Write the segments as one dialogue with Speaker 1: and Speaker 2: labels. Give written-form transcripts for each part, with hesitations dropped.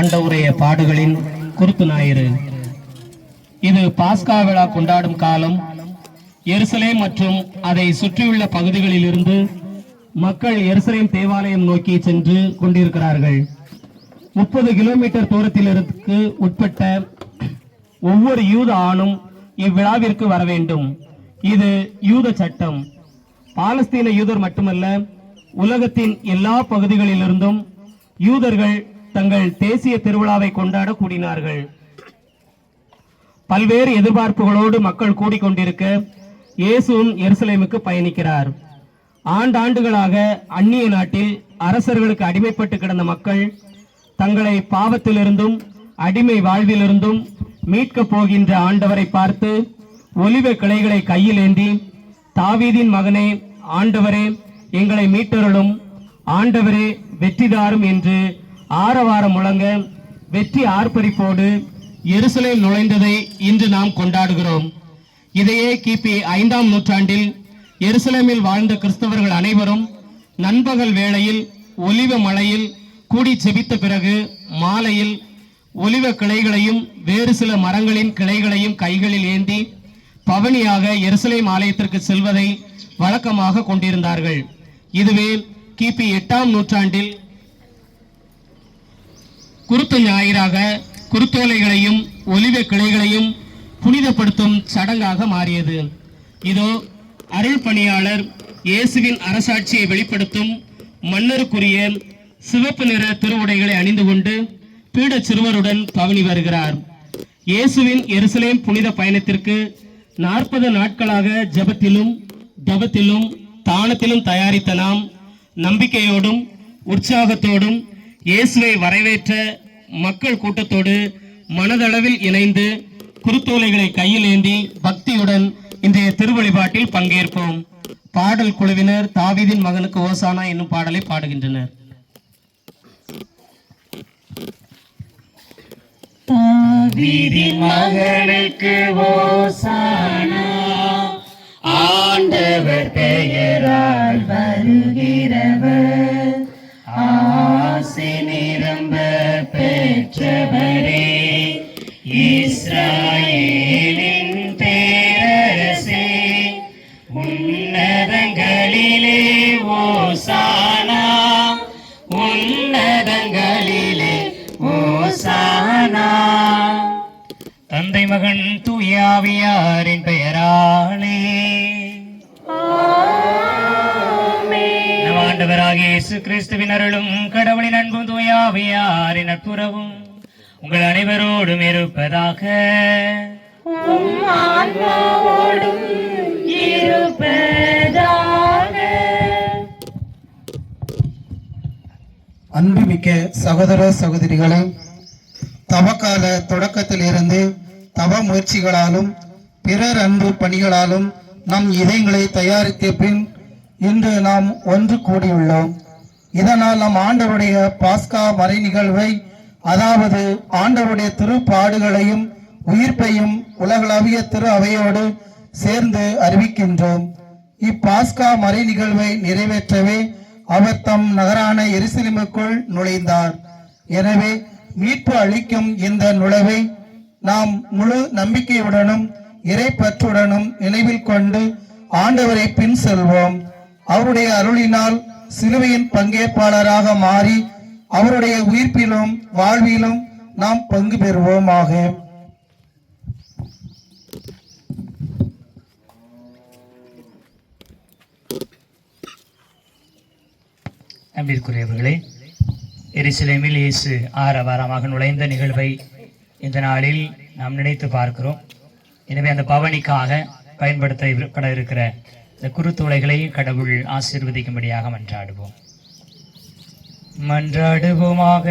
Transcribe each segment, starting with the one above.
Speaker 1: ஆண்டவருடைய பாடுகளின் குருத்து ஞாயிறு. இது பாஸ்கா விழா கொண்டாடும் காலம். எருசலேம் மற்றும் அதை சுற்றியுள்ள பகுதிகளில் இருந்து மக்கள் எருசலேம் தேவாலயம் நோக்கி சென்று கொண்டிருக்கிறார்கள். 30 கிலோமீட்டர் தூரத்திலிருந்து உட்பட்ட ஒவ்வொரு யூத ஆணும் இவ்விழாவிற்கு வர வேண்டும். இது யூத சட்டம். பாலஸ்தீன யூதர் மட்டுமல்ல, உலகத்தின் எல்லா பகுதிகளிலிருந்தும் யூதர்கள் தங்கள் தேசிய திருவிழாவை கொண்டாட கூடினார்கள். பல்வேறு எதிர்பார்ப்புகளோடு மக்கள் கூடிக்கொண்டிருக்க இயேசுவும் எருசலேமுக்கு பயணிக்கிறார். ஆண்டாண்டுகளாக அந்நிய நாட்டில் அரசர்களுக்கு அடிமைப்பட்டு கிடந்த மக்கள் தங்களை பாவத்திலிருந்தும் அடிமை வாழ்விலிருந்தும் மீட்கப் போகின்ற ஆண்டவரை பார்த்து ஒலிவ கிளைகளை கையில் ஏந்தி, தாவீதின் மகனே, ஆண்டவரே எங்களை மீட்டருளும், ஆண்டவரே வெற்றிதாரும் என்று ஆரவாரம் முழங்க வெற்றி ஆர்ப்பரிப்போடு எருசலேம் நுழைந்ததை இன்று நாம் கொண்டாடுகிறோம். இதையே கிபி 5ஆம் நூற்றாண்டில் எருசலேமில் வாழ்ந்த கிறிஸ்தவர்கள் அனைவரும் நண்பகல் வேளையில் ஒலிவ மலையில் கூடி செபித்த பிறகு மாலையில் ஒலிவ கிளைகளையும் வேறு சில மரங்களின் கிளைகளையும் கைகளில் ஏந்தி பவனியாக எருசலேம் ஆலயத்திற்கு செல்வதை வழக்கமாக கொண்டிருந்தார்கள். இதுவே கிபி 8ஆம் நூற்றாண்டில் குருத்து ஞாயிறாக குருத்தோலைகளையும் ஒலிவ கிளைகளையும் புனிதப்படுத்தும் சடங்காக மாறியது. இதோ அருள் பணியாளர் இயேசுவின் அரசாட்சியை வெளிப்படுத்தும் மன்னருக்குரிய சிவப்பு நிற திருவுடைகளை அணிந்து கொண்டு பீட சிறுவருடன் பவனி வருகிறார். இயேசுவின் எருசலேம் புனித பயணத்திற்கு 40 நாட்களாக ஜபத்திலும் தவத்திலும் தானத்திலும் தயாரித்த நாம் நம்பிக்கையோடும் உற்சாகத்தோடும் இயேசுவை வரவேற்ற மக்கள் கூட்டத்தோடு மனதளவில் இணைந்து குருத்தோலைகளை கையில் ஏந்தி பக்தியுடன் இன்றைய திருவழிபாட்டில் பங்கேற்போம். பாடல் குழுவினர் தாவீதின் மகனுக்கு ஓசானா என்னும் பாடலை பாடுகின்றனர்.
Speaker 2: தாவீதின் மகனுக்கு ஓசானா, ஆண்டவர் பெயரால் வருகிறவர், ஆசி நிரம்ப பெற்றவரே, இஸ்ராயேலின் பேரரசே, உன்னதங்களிலே ஓசானா, உன்னதங்களிலே ஓசானா. தந்தை மகன் தூயாவியாரின் பெயராலே ஆண்டவராகிய இயேசு கிறிஸ்துவின் அருளும் கடவுளின் அன்பும் தூயாவியாரின் நட்புறவும் உங்கள் அனைவரோடும் இருப்பதாக.
Speaker 3: அன்புமிக்க சகோதர சகோதரிகளே, தவக்கால தொடக்கத்தில் இருந்து தவ முயற்சிகளாலும் பிறர் அன்பு பணிகளாலும் நம் இதயங்களை தயாரித்த பின் இன்று நாம் ஒன்று கூடியுள்ளோம். இதனால் நம் ஆண்டவருடைய பாஸ்கா மறை நிகழ்வை, அதாவது ஆண்டவருடைய திருப்பாடுகளையும் உயிர்ப்பையும் உலகளவிய திரு அவையோடு சேர்ந்து அறிவிக்கின்றோம். இப்பாஸ்கா மறை நிகழ்வை நிறைவேற்றவே அவர் தம் நகரான எருசலேமுக்குள் நுழைந்தார். எனவே மீட்பு அளிக்கும் இந்த நுழைவை நாம் முழு நம்பிக்கையுடனும் இறைப்பற்றுடனும் நினைவில் கொண்டு ஆண்டவரை பின் செல்வோம். அவருடைய அருளினால் சிலுவையின் பங்கேற்பாளராக மாறி அவருடைய உயிர்ப்பிலும் வாழ்விலும் நாம் பங்கு பெறுவோமாக.
Speaker 2: அன்பிற்குரியவர்களே, எருசலேமில் இயேசு ஆரவாரமாக நுழைந்த நிகழ்வை இந்த நாளில் நாம் நினைத்து பார்க்கிறோம். எனவே அந்த பவனிக்காக பயன்படுத்தப்பட இருக்கிற இந்த குருத்தோலைகளை கடவுள் ஆசீர்வதிக்கும்படியாக மன்றாடுவோமாக.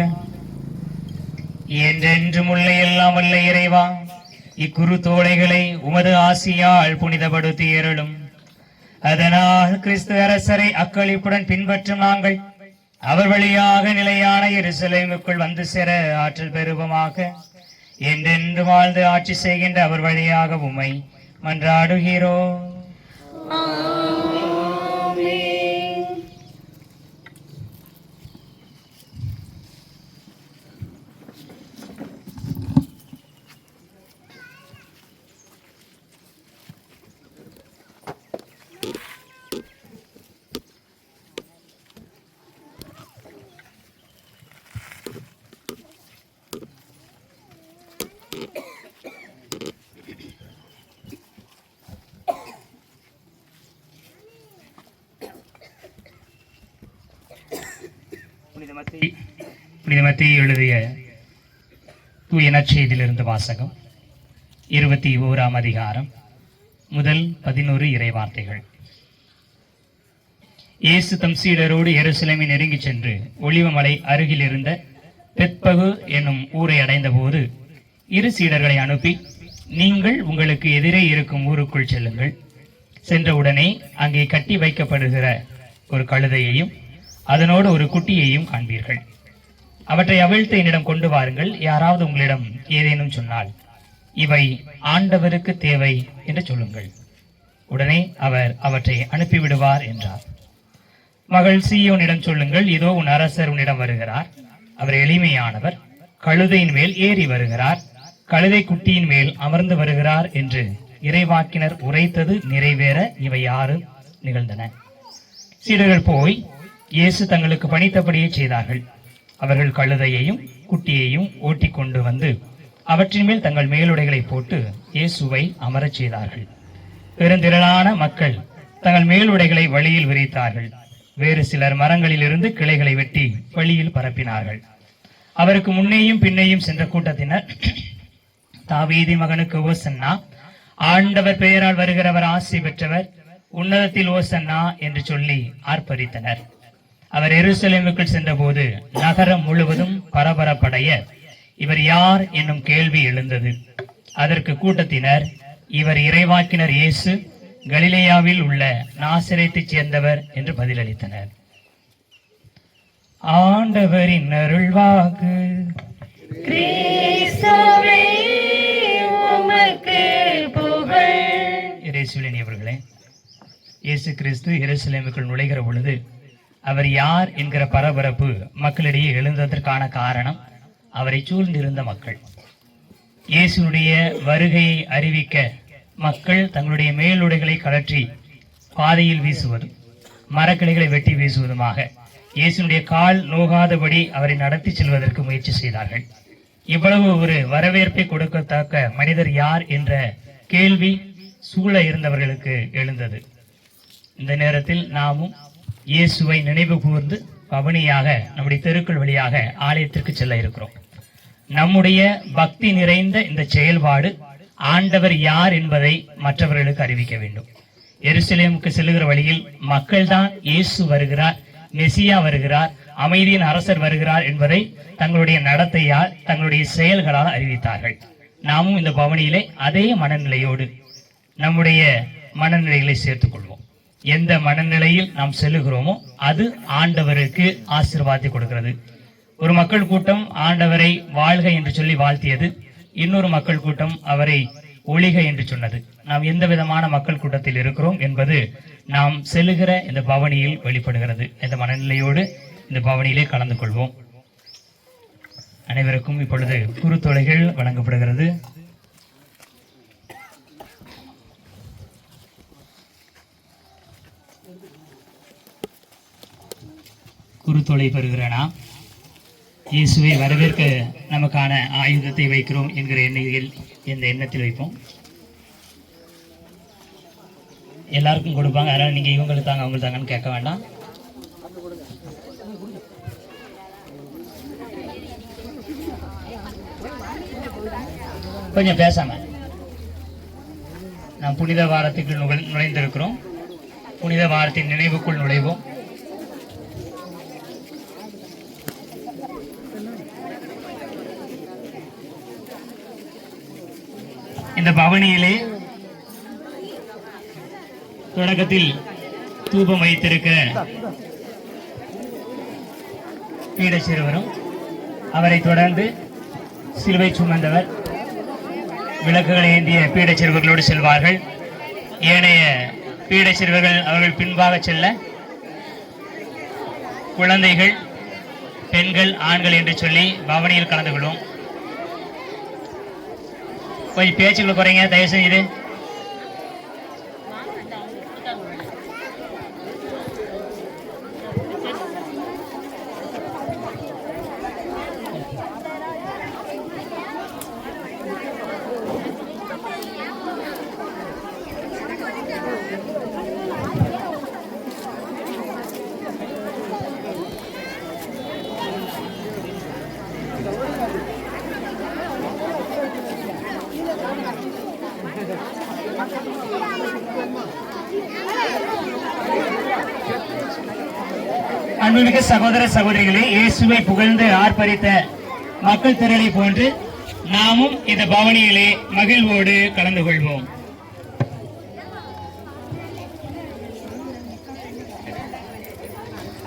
Speaker 2: என்றென்றும் உள்ள எல்லாம் வல்ல இறைவா, இக்குருத்தோலைகளை உமது ஆசியால் புனிதப்படுத்தி ஏறலும். அதனால் கிறிஸ்து அரசரை அக்களிப்புடன் பின்பற்றும் நாங்கள் அவர் வழியாக நிலையான எருசலேமுக்குள் வந்து சேர ஆற்றல் பெறுவோமாக. என்றென்று வாழ்ந்து ஆட்சி செய்கின்ற அவர் வழியாக உம்மை மன்றாடுகிறோம். புனித மத்தேயு எழுதிய தூய நற்செய்தியிலிருந்து வாசகம். 21ஆம் அதிகாரம், முதல் 11 இறைவார்த்தைகள். இயேசு தம் சீடரோடு எருசலேமை நெருங்கி சென்று ஒலிவமலை அருகில் இருந்த பெத்பகு என்னும் ஊரை அடைந்தபோது இரு சீடர்களை அனுப்பி, நீங்கள் உங்களுக்கு எதிரே இருக்கும் ஊருக்குள் செல்லுங்கள். சென்றவுடனே அங்கே கட்டி வைக்கப்படுகிற ஒரு கழுதையையும் அதனோடு ஒரு குட்டியையும் காண்பீர்கள். அவற்றை அவிழ்த்து என்னிடம் கொண்டு வாருங்கள். யாராவது உங்களிடம் ஏதேனும் சொன்னால், இவை ஆண்டவருக்கு தேவை என்று சொல்லுங்கள். உடனே அவர் அவற்றை அனுப்பிவிடுவார் என்றார். மகள் சீயோனிடம் சொல்லுங்கள், இதோ உன் அரசர் உன்னிடம் வருகிறார். அவர் எளிமையானவர், கழுதையின் மேல் ஏறி வருகிறார், கழுதை குட்டியின் மேல் அமர்ந்து வருகிறார் என்று இறைவாக்கினர் உரைத்தது நிறைவேற இவை யாரும் நிகழ்ந்தன. சீடர்கள் போய் இயேசு தங்களுக்கு பணித்தபடியே செய்தார்கள். அவர்கள் கழுதையையும் குட்டியையும் ஓட்டி கொண்டு வந்து அவற்றின் மேல் தங்கள் மேலுடைகளை போட்டு இயேசுவை அமரச் செய்தார்கள். பெருந்திரளான மக்கள் தங்கள் மேலுடைகளை வழியில் விரித்தார்கள். வேறு சிலர் மரங்களிலிருந்து கிளைகளை வெட்டி வழியில் பரப்பினார்கள். அவருக்கு முன்னேயும் பின்னேயும் சென்ற கூட்டத்தினர், தாவீதி மகனுக்கு ஓசன்னா, ஆண்டவர் பெயரால் வருகிறவர் ஆசி பெற்றவர், உன்னதத்தில் ஓசன்னா என்று சொல்லி ஆர்ப்பரித்தனர். அவர் எருசலேமுக்குள் சென்றபோது நகரம் முழுவதும் பரபரப்படைய, இவர் யார் என்னும் கேள்வி எழுந்தது. அதற்கு கூட்டத்தினர், இவர் இறைவாக்கினர் இயேசு, கலிலேயாவில் உள்ள நாசரேத்தைச் சேர்ந்தவர் என்று பதிலளித்தனர். ஆண்டவரின் அருள்வாக்கு. இயேசுவினே, இயேசு கிறிஸ்து எருசலேமுக்குள் நுழைகிற பொழுது அவர் யார் என்கிற பரபரப்பு மக்களிடையே எழுந்ததற்கான காரணம் அவரை சூழ்ந்திருந்த மக்கள். இயேசுனுடைய வருகையை அறிவிக்க மக்கள் தங்களுடைய மேலுடைகளை கழற்றி பாதையில் வீசுவதும் மரக்கிளைகளை வெட்டி வீசுவதுமாக இயேசுனுடைய கால் நோகாதபடி அவரை நடத்தி செல்வதற்கு முயற்சி செய்தார்கள். இவ்வளவு ஒரு வரவேற்பை கொடுக்கத்தக்க மனிதர் யார் என்ற கேள்வி சூழ இருந்தவர்களுக்கு எழுந்தது. இந்த நேரத்தில் நாமும் இயேசுவை நினைவு கூர்ந்து பவனியாக நம்முடைய தெருக்கள் வழியாக ஆலயத்திற்கு செல்ல இருக்கிறோம். நம்முடைய பக்தி நிறைந்த இந்த செயல்பாடு ஆண்டவர் யார் என்பதை மற்றவர்களுக்கு அறிவிக்க வேண்டும். எருசலேமுக்கு செல்லுகிற வழியில் மக்கள்தான் இயேசு வருகிறார், மெசியா வருகிறார், அமைதியின் அரசர் வருகிறார் என்பதை தங்களுடைய நடத்தையால், தங்களுடைய செயல்களால் அறிவித்தார்கள். நாமும் இந்த பவனியிலே அதே மனநிலையோடு நம்முடைய மனநிலைகளை சேர்த்துக் கொள்வோம். எந்த மனநிலையில் நாம் செல்லுகிறோமோ அது ஆண்டவருக்கு ஆசீர்வாதத்தை கொடுக்கிறது. ஒரு மக்கள் கூட்டம் ஆண்டவரை வாழ்க என்று சொல்லி வாழ்த்தியது, இன்னொரு மக்கள் கூட்டம் அவரை ஒழிக என்று சொன்னது. நாம் எந்த விதமான மக்கள் கூட்டத்தில் இருக்கிறோம் என்பது நாம் செல்லுகிற இந்த பவனியில் வெளிப்படுகிறது. இந்த மனநிலையோடு இந்த பவனியிலே கலந்து கொள்வோம். அனைவருக்கும் இப்பொழுது குருத்தொலைகள் வழங்கப்படுகிறது. குருத்தொலை பெறுகிற நாம் இயேசுவை வரவேற்க நமக்கான ஆயுதத்தை வைக்கிறோம் என்கிற இந்த எண்ணத்தில் வைப்போம். எல்லாருக்கும் கொடுப்பாங்க, அதனால நீங்க இவங்களுக்கு தாங்க அவங்களுக்கு தாங்கன்னு கேட்க வேண்டாம். கொஞ்சம் பேசாம. நாம் புனித வாரத்துக்குள் நுழைந்திருக்கிறோம். புனித வாரத்தின் நினைவுக்குள் நுழைவோம். இந்த பவனியிலே தொடக்கத்தில் தூபம் வைத்திருக்க பீட சிறுவரும், அவரை தொடர்ந்து சிலுவை சுமந்தவர், விளக்குகளை ஏந்திய பீட சிறுவர்களோடு செல்வார்கள். ஏனைய பீட சிறுவர்கள் அவர்கள் பின்பாக செல்ல, குழந்தைகள், பெண்கள், ஆண்கள் என்று சொல்லி பவனியில் கலந்து கொள்வோம். கொஞ்சம் பேச்சுக்களை குறைங்க தயவு செய்து. அன்புமிகு சகோதர சகோதரிகளே, இயேசுவை புகழ்ந்து ஆர்ப்பரித்த மக்கள் திரளை போன்று நாமும் இந்த பவனியிலே மகிழ்வோடு கலந்து கொள்வோம்.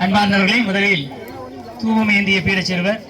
Speaker 2: அன்பார்ந்தவர்களே, முதலில் தூவம் ஏந்திய பீடச் சிறுவர்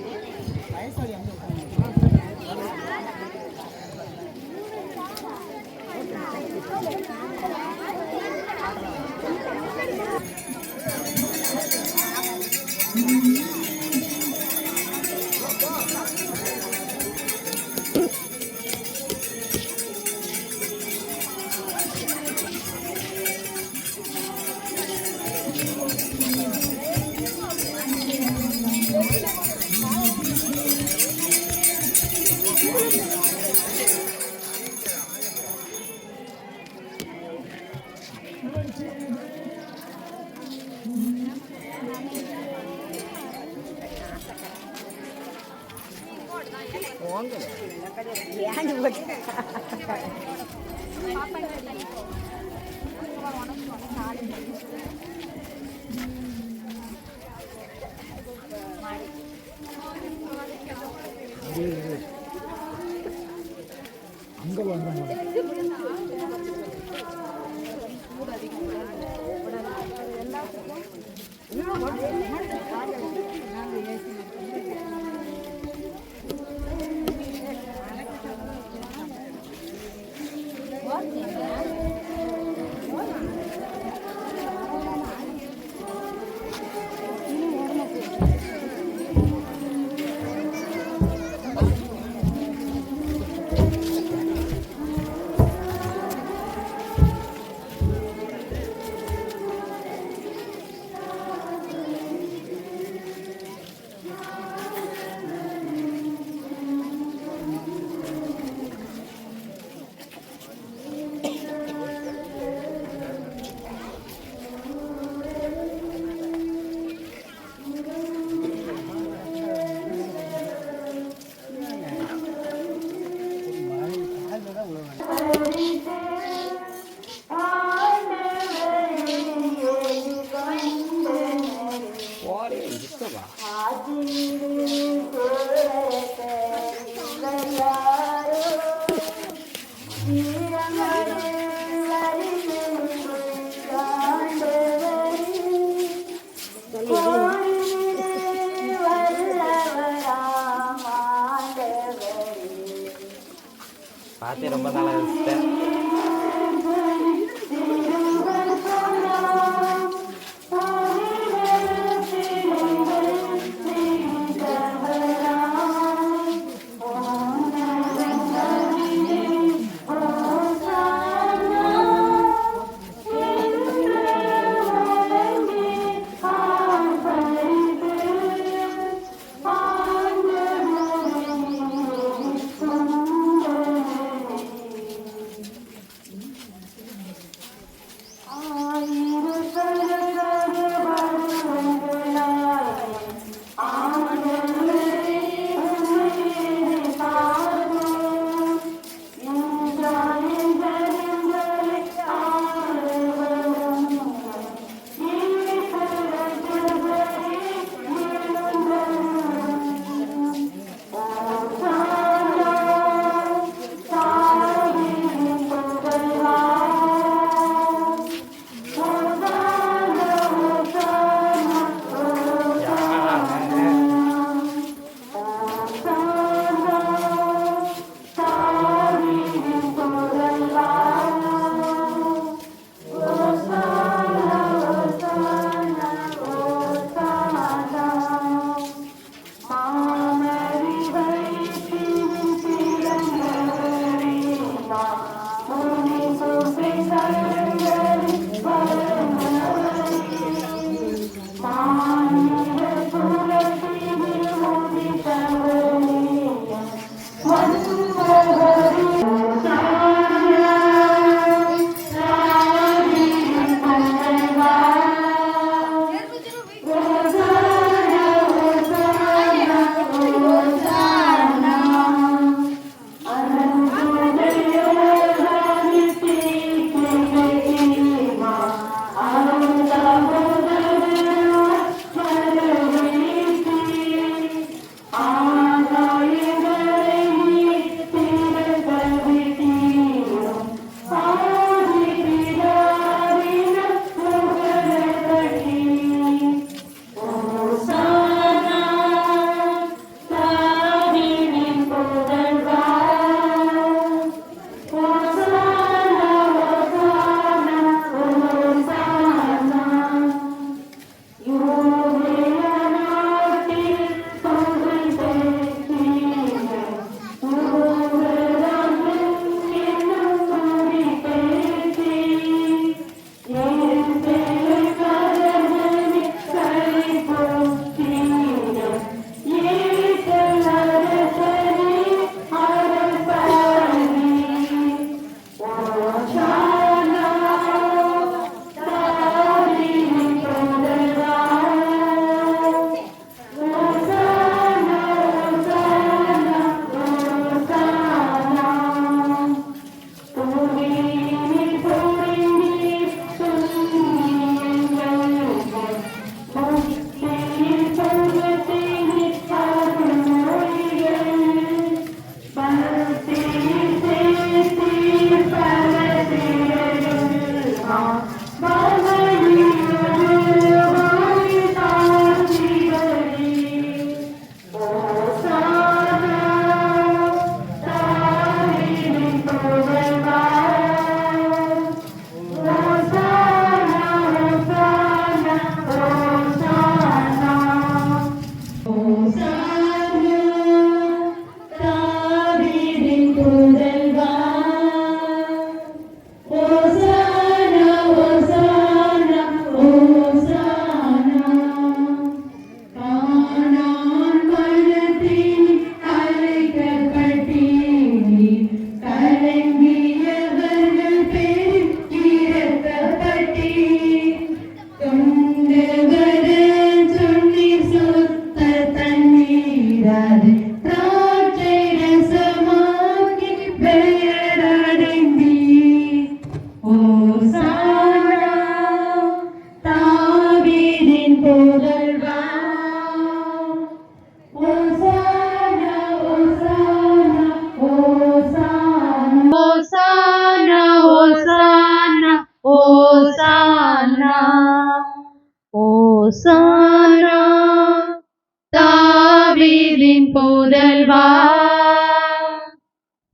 Speaker 4: பார்த்து ரொம்ப நாளாக இருந்துச்சு.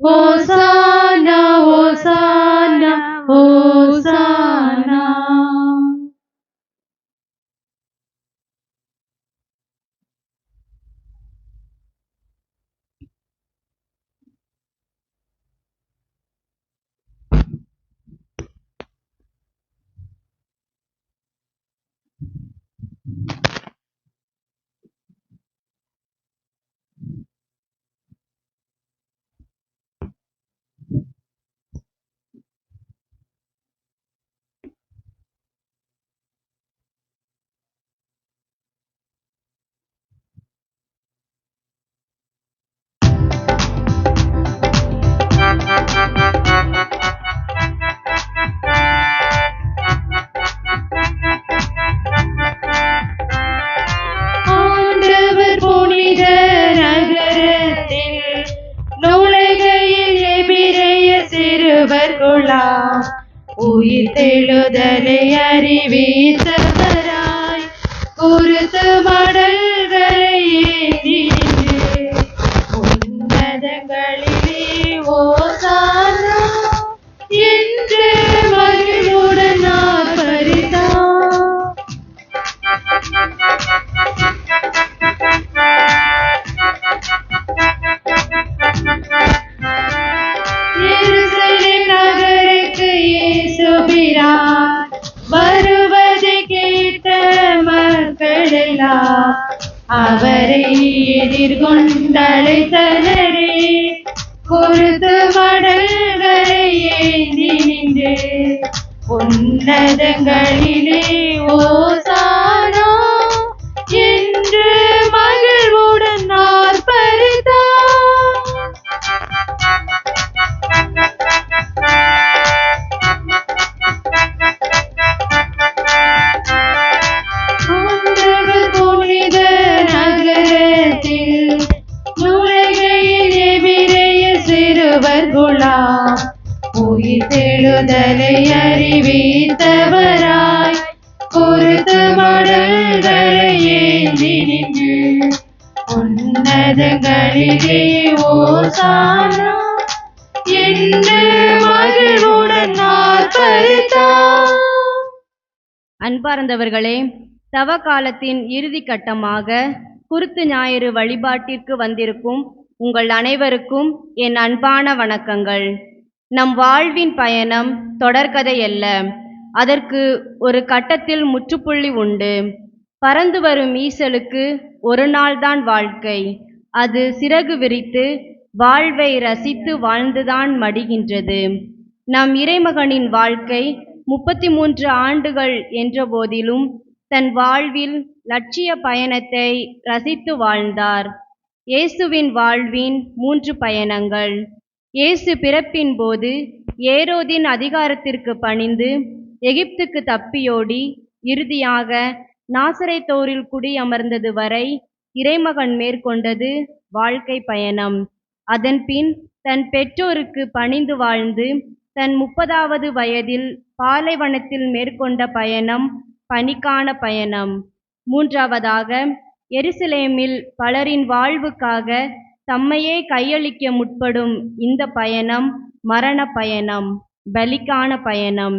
Speaker 5: ஓசானா ஓசானா ஓசானா. ஆண்டவர் புனித நகரத்தில் நுழைகையில் எபிரேய சிறுவர் குழாம் உயிர்த்தெழுதலை அறிவித்தவராய் குருத்து மடல்களை ஏந்தி நின்று உன்னதங்களிலே ஓசானா என்று மகிழ்வுடன் ஆர்ப்பரித்தார். எருசலேம் நகருக்கு இயேசுபிரான் வருவதை கேட்ட மக்களெல்லாம் அவரை எதிர்கொண்டழைத்தனரே. குருத்து மடல்களை ஏந்தி நின்று உன்னதங்களிலே ஓசானா என்று மகிழ்வுடன் ஆர்ப்பரித்தார். ஆண்டவர் புனித நகரத்தில் நுழைகையில் எபிரேய சிறுவர் குழாம் உயிர்த்தெழுதலை அறிவித்தவராய் குருத்து மடல்களை ஏந்தி நின்று உன்னதங்களிலே ஓசானா என்று மகிழ்வுடன் ஆர்ப்பரித்தார்.
Speaker 6: அன்பார்ந்தவர்களே, தவ காலத்தின் இறுதி கட்டமாக குருத்து ஞாயிறு வழிபாட்டிற்கு வந்திருக்கும் உங்கள் அனைவருக்கும் என் அன்பான வணக்கங்கள். நம் வாழ்வின் பயணம் தொடர்கதை அல்ல, அதற்கு ஒரு கட்டத்தில் முற்றுப்புள்ளி உண்டு. பறந்து வரும் ஈசலுக்கு ஒரு நாள்தான் வாழ்க்கை. அது சிறகு விரித்து வாழ்வை ரசித்து வாழ்ந்துதான் மடிகின்றது. நம் இறைமகனின் வாழ்க்கை 33 ஆண்டுகள் என்ற போதிலும் தன் வாழ்வில் லட்சிய பயணத்தை ரசித்து வாழ்ந்தார். இயேசுவின் வாழ்வின் 3 பயணங்கள். இயேசு பிறப்பின் போது ஏரோதின் அதிகாரத்திற்கு பணிந்து எகிப்துக்கு தப்பியோடி இறுதியாக நாசரேத்தோரில் குடியமர்ந்தது வரை இறைமகன் மேற்கொண்டது வாழ்க்கை பயணம். அதன்பின் தன் பெற்றோருக்கு பணிந்து வாழ்ந்து தன் 30வது வயதில் பாலைவனத்தில் மேற்கொண்ட பயணம் பணிக்கான பயணம். 3வதாக எருசலேமில் பலரின் வாழ்வுக்காக தம்மையே கையளிக்க முற்படும் இந்த பயணம் மரண பயணம், பலிக்கான பயணம்.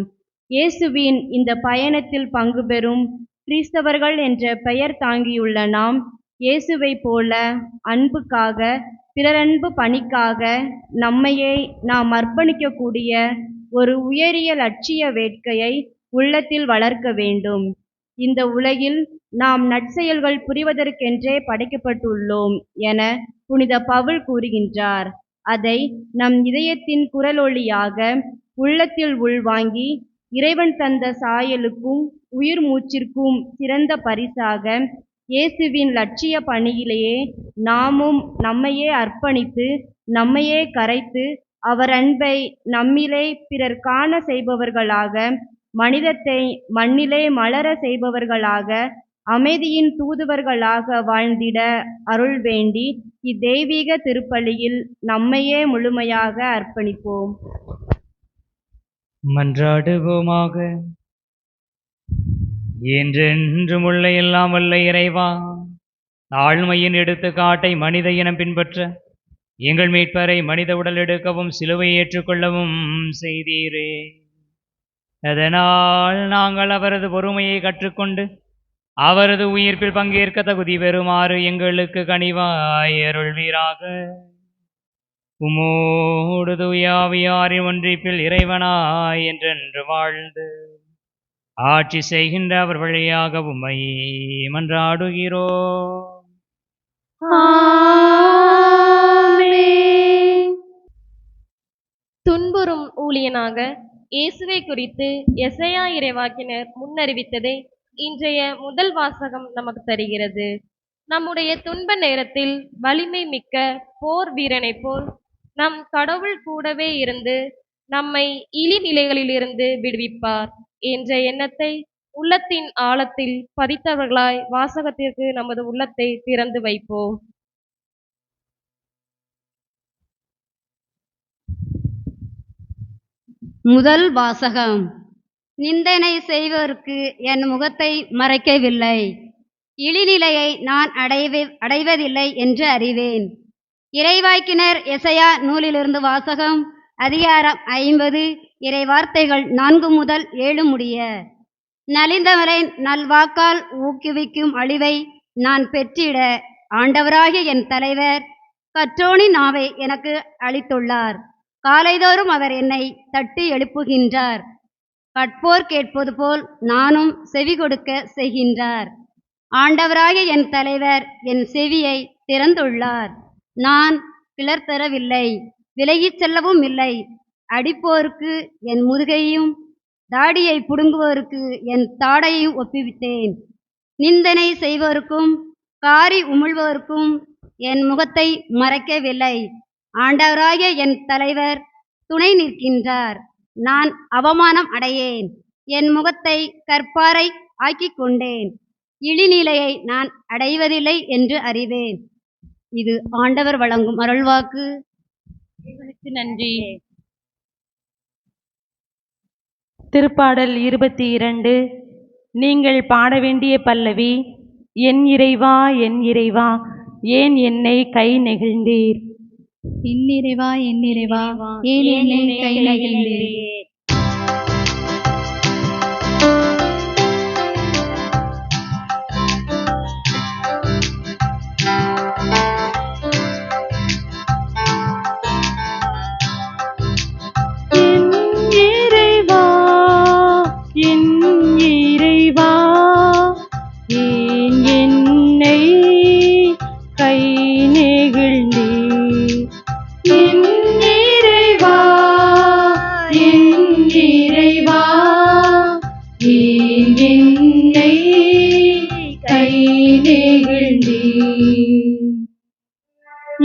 Speaker 6: இயேசுவின் இந்த பயணத்தில் பங்கு பெறும் கிறிஸ்தவர்கள் என்ற பெயர் தாங்கியுள்ள நாம் இயேசுவை போல அன்புக்காக, பிறரன்பு பணிக்காக நம்மையே நாம் அர்ப்பணிக்கக்கூடிய ஒரு உயரிய லட்சிய வேட்கையை உள்ளத்தில் வளர்க்க வேண்டும். இந்த உலகில் நாம் நற்செயல்கள் புரிவதற்கென்றே படைக்கப்பட்டுள்ளோம் என புனித பவுல் கூறுகின்றார். அதை நம் இதயத்தின் குரலொலியாக உள்ளத்தில் உள்வாங்கி இறைவன் தந்த சாயலுக்கும் உயிர் மூச்சிற்கும் சிறந்த பரிசாக இயேசுவின் லட்சிய பணியிலேயே நாமும் நம்மையே அர்ப்பணித்து நம்மையே கரைத்து அவர் அன்பை நம்மிலே பிறர் காண செய்பவர்களாக, மனிதத்தை மண்ணிலே மலர செய்பவர்களாக, அமைதியின் தூதுவர்களாக வாழ்ந்திட அருள் வேண்டி இத்தெய்வீக திருப்பலியில் நம்மையே முழுமையாக அர்ப்பணிப்போம்.
Speaker 2: மன்றாடுவோமாக. என்றென்றும் உள்ள எல்லாம் வல்ல இறைவா, தாழ்மையின் எடுத்துக்காட்டை மனித இனம் பின்பற்ற எங்கள் மீட்பரை மனித உடல் எடுக்கவும் சிலுவை ஏற்றுக்கொள்ளவும் செய்தீரே. அதனால் நாங்கள் அவரது பொறுமையை கற்றுக்கொண்டு அவரது உயிர்ப்பில் பங்கேற்க தகுதி பெறுமாறு எங்களுக்கு கனிவாய் அருள்வீராக. உமோடு தூயாவியாரின் ஒன்றிப்பில் இறைவனாய் என்றென்று வாழ்ந்து ஆட்சி செய்கின்ற அவர் வழியாக உம்மை மன்றாடுகிறோம்.
Speaker 7: துன்புறும் ஊழியனாக இயேசுவை குறித்து எசையா இறைவாக்கினர் முன்னறிவித்ததை இன்றைய முதல் வாசகம் நமக்கு தருகிறது. நம்முடைய துன்ப நேரத்தில் வலிமை மிக்க போர் வீரனைப் போல் நம் கடவுள் கூடவே இருந்து நம்மை இழிநிலைகளிலிருந்து விடுவிப்பார் என்ற எண்ணத்தை உள்ளத்தின் ஆழத்தில் பதித்தவர்களாய் வாசகத்திற்கு நமது உள்ளத்தை திறந்து வைப்போம்.
Speaker 8: முதல் வாசகம். நிந்தனை செய்வோருக்கு என் முகத்தை மறைக்கவில்லை, இழிநிலையை நான் அடைவதில்லை என்று அறிவேன். இறைவாக்கினர் எசையா நூலிலிருந்து வாசகம். அதிகாரம் 50, இறைவார்த்தைகள் 4 முதல் 7 முடிய. நலிந்தவரை நல்வாக்கால் ஊக்குவிக்கும் அழிவை நான் பெற்றிட ஆண்டவராகிய என் தலைவர் கற்றோனின் நாவை எனக்கு அளித்துள்ளார். காலைதோறும் அவர் என்னை தட்டி எழுப்புகின்றார். கற்போர் கேட்பது போல் நானும் செவி கொடுக்க செய்கின்றார். ஆண்டவராகிய என் தலைவர் என் செவியை திறந்துள்ளார். நான் கிளர்த்தரவில்லை, விலகிச் செல்லவும் இல்லை. அடிப்போருக்கு என் முதுகையும் தாடியை புடுங்குவோருக்கு என் தாடையையும் ஒப்புவித்தேன். நிந்தனை செய்வோருக்கும் காரி உமிழ்வோருக்கும் என் முகத்தை மறைக்கவில்லை. ஆண்டவராகிய என் தலைவர் துணை நிற்கின்றார். நான் அவமானம் அடையேன். என் முகத்தை கற்பாரை ஆக்கிக் கொண்டேன். இழிநிலையை நான் அடைவதில்லை என்று அறிவேன். இது ஆண்டவர் வழங்கும் அருள்வாக்கு.
Speaker 7: நன்றி.
Speaker 5: திருப்பாடல் 22. நீங்கள் பாட வேண்டிய பல்லவி. என் இறைவா, என் இறைவா, ஏன் என்னை கை நெகிழ்ந்தீர்?
Speaker 8: என் இறைவா, என் இறைவா, ஏன் என்னை கை நெகிழ்ந்தீர்?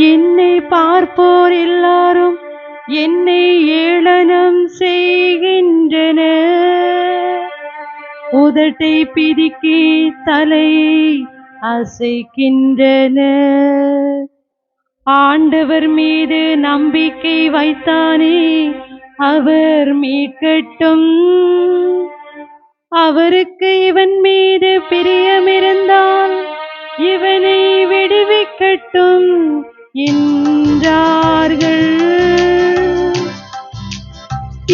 Speaker 5: என்னை பார்ப்போர் எல்லாரும் என்னை ஏளனம் செய்கின்றனர். உதட்டை பிதுக்கி தலை அசைக்கின்றனர். ஆண்டவர் மீது நம்பிக்கை வைத்தானே, அவர் மீட்கட்டும். அவருக்கு இவன் மீது பிரியமிருந்தால் இவனை விடுவிக்கட்டும் என்றார்கள்.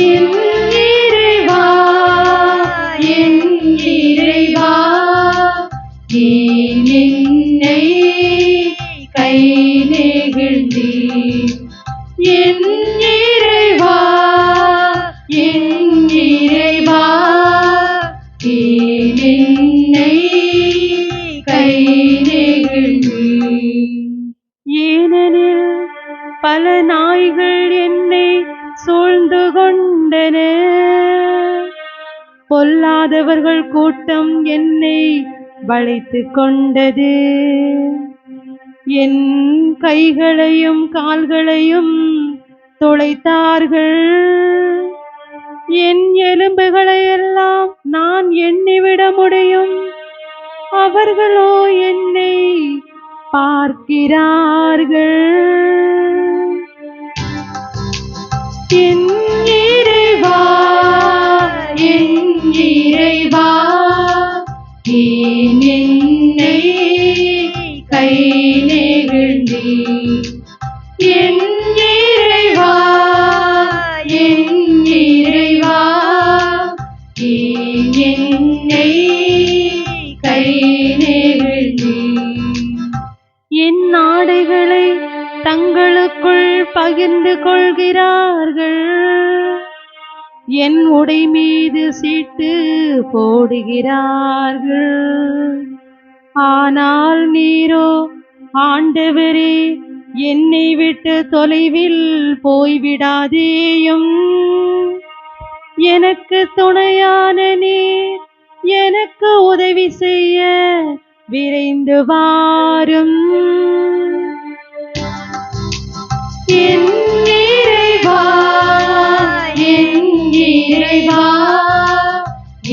Speaker 5: என் இறைவா, என் இறைவா, ஏன் என்னை கை நெகிழ்ந்தீர்? என் இறைவா, என் இறைவா, ஏன் என்னை கை நெகிழ்ந்தீர்? ஏனெனில் பல நாய்கள் என்னை சூழ்ந்து கொண்டன. பொல்லாதவர்கள் கூட்டம் என்னை வளைத்து கொண்டது. என் கைகளையும் கால்களையும் துளைத்தார்கள். என் எலும்புகளை எல்லாம் நான் எண்ணிவிட முடியும். அவர்களோ என்னை பார்க்கிறார்கள். என் இறைவா, என் இறைவா, ஏன் என்னை கை நெகிழ்ந்தீர்? என் இறைவா என் இறைவா ஏன் என்னை கை நெகிழ்ந்தீர்? என் நாடுகளை தங்களுக்குள் பகிர்ந்து கொள்கிறார்கள், என் உடை மீது சீட்டு போடுகிறார்கள். ஆனால் நீரோ ஆண்டவரே, என்னை விட்டு தொலைவில் போய்விடாதேயும். எனக்கு துணையான நீர் எனக்கு உதவி செய்ய விரைந்து வாரும். என் இறைவா என் இறைவா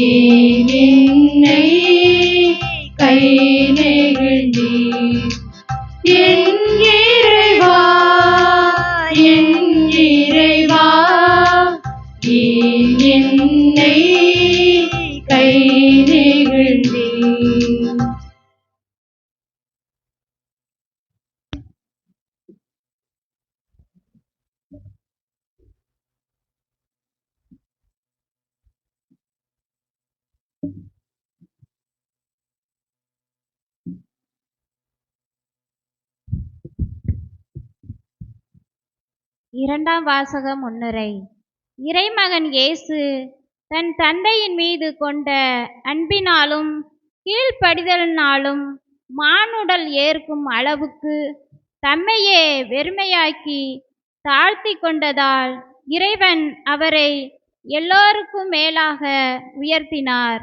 Speaker 5: ஏன் என்னை கை நெகிழ்ந்தீர்? என் இறைவா என் இறைவா ஏன் என்னை கை நெகிழ்ந்தீர்?
Speaker 9: இரண்டாம் வாசக முன்னுரை. இறைமகன் இயேசு தன் தந்தையின் மீது கொண்ட அன்பினாலும் கீழ்ப்படிதலினாலும் மானுடல் ஏற்கும் அளவுக்கு தம்மையே வெறுமையாக்கி தாழ்த்தி கொண்டதால் இறைவன் அவரை எல்லோருக்கும் மேலாக உயர்த்தினார்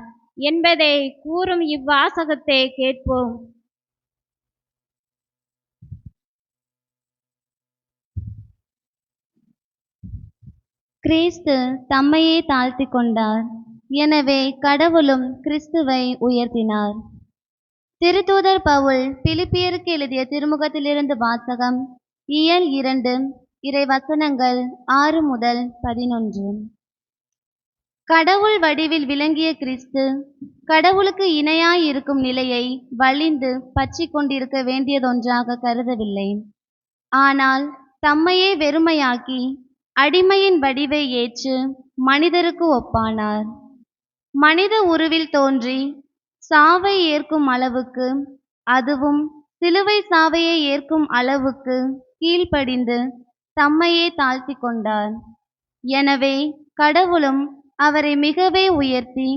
Speaker 9: என்பதை கூறும் இவ்வாசகத்தை கேட்போம்.
Speaker 8: கிறிஸ்து தம்மையே தாழ்த்தி கொண்டார், எனவே கடவுளும் கிறிஸ்துவை உயர்த்தினார். திருத்தூதர் பவுல் பிலிப்பியருக்கு எழுதிய திருமுகத்திலிருந்து வாசகம். இயல் 2 இறைவசனங்கள் 6 முதல் 11. கடவுள் வடிவில் விளங்கிய கிறிஸ்து கடவுளுக்கு இணையாய் இருக்கும் நிலையை வலிந்து பற்றிக் கொண்டிருக்க வேண்டியதொன்றாக கருதவில்லை. ஆனால் தம்மையே வெறுமையாக்கி அடிமையின் வடிவை ஏற்று மனிதருக்கு ஒப்பானார். மனித உருவில் தோன்றி சாவை ஏற்கும் அளவுக்கு, அதுவும் சிலுவை சாவையை ஏற்கும் அளவுக்கு கீழ்ப்படிந்து தம்மையே தாழ்த்தி கொண்டார். எனவே கடவுளும் அவரை மிகவே உயர்த்தி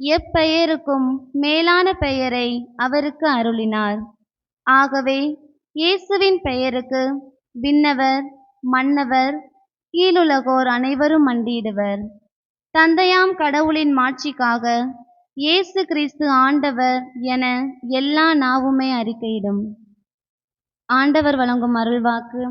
Speaker 8: எப்பெயருக்கும் மேலான பெயரை அவருக்கு அருளினார். ஆகவே இயேசுவின் பெயருக்கு விண்ணவர், மன்னவர், கீழுலகோர் அனைவரும் மண்டியிடுவர். தந்தையாம் கடவுளின் மாட்சிக்காக இயேசு கிறிஸ்து ஆண்டவர் என எல்லா நாவுமே அறிக்கையிடும். ஆண்டவர் வழங்கும் அருள்வாக்கு.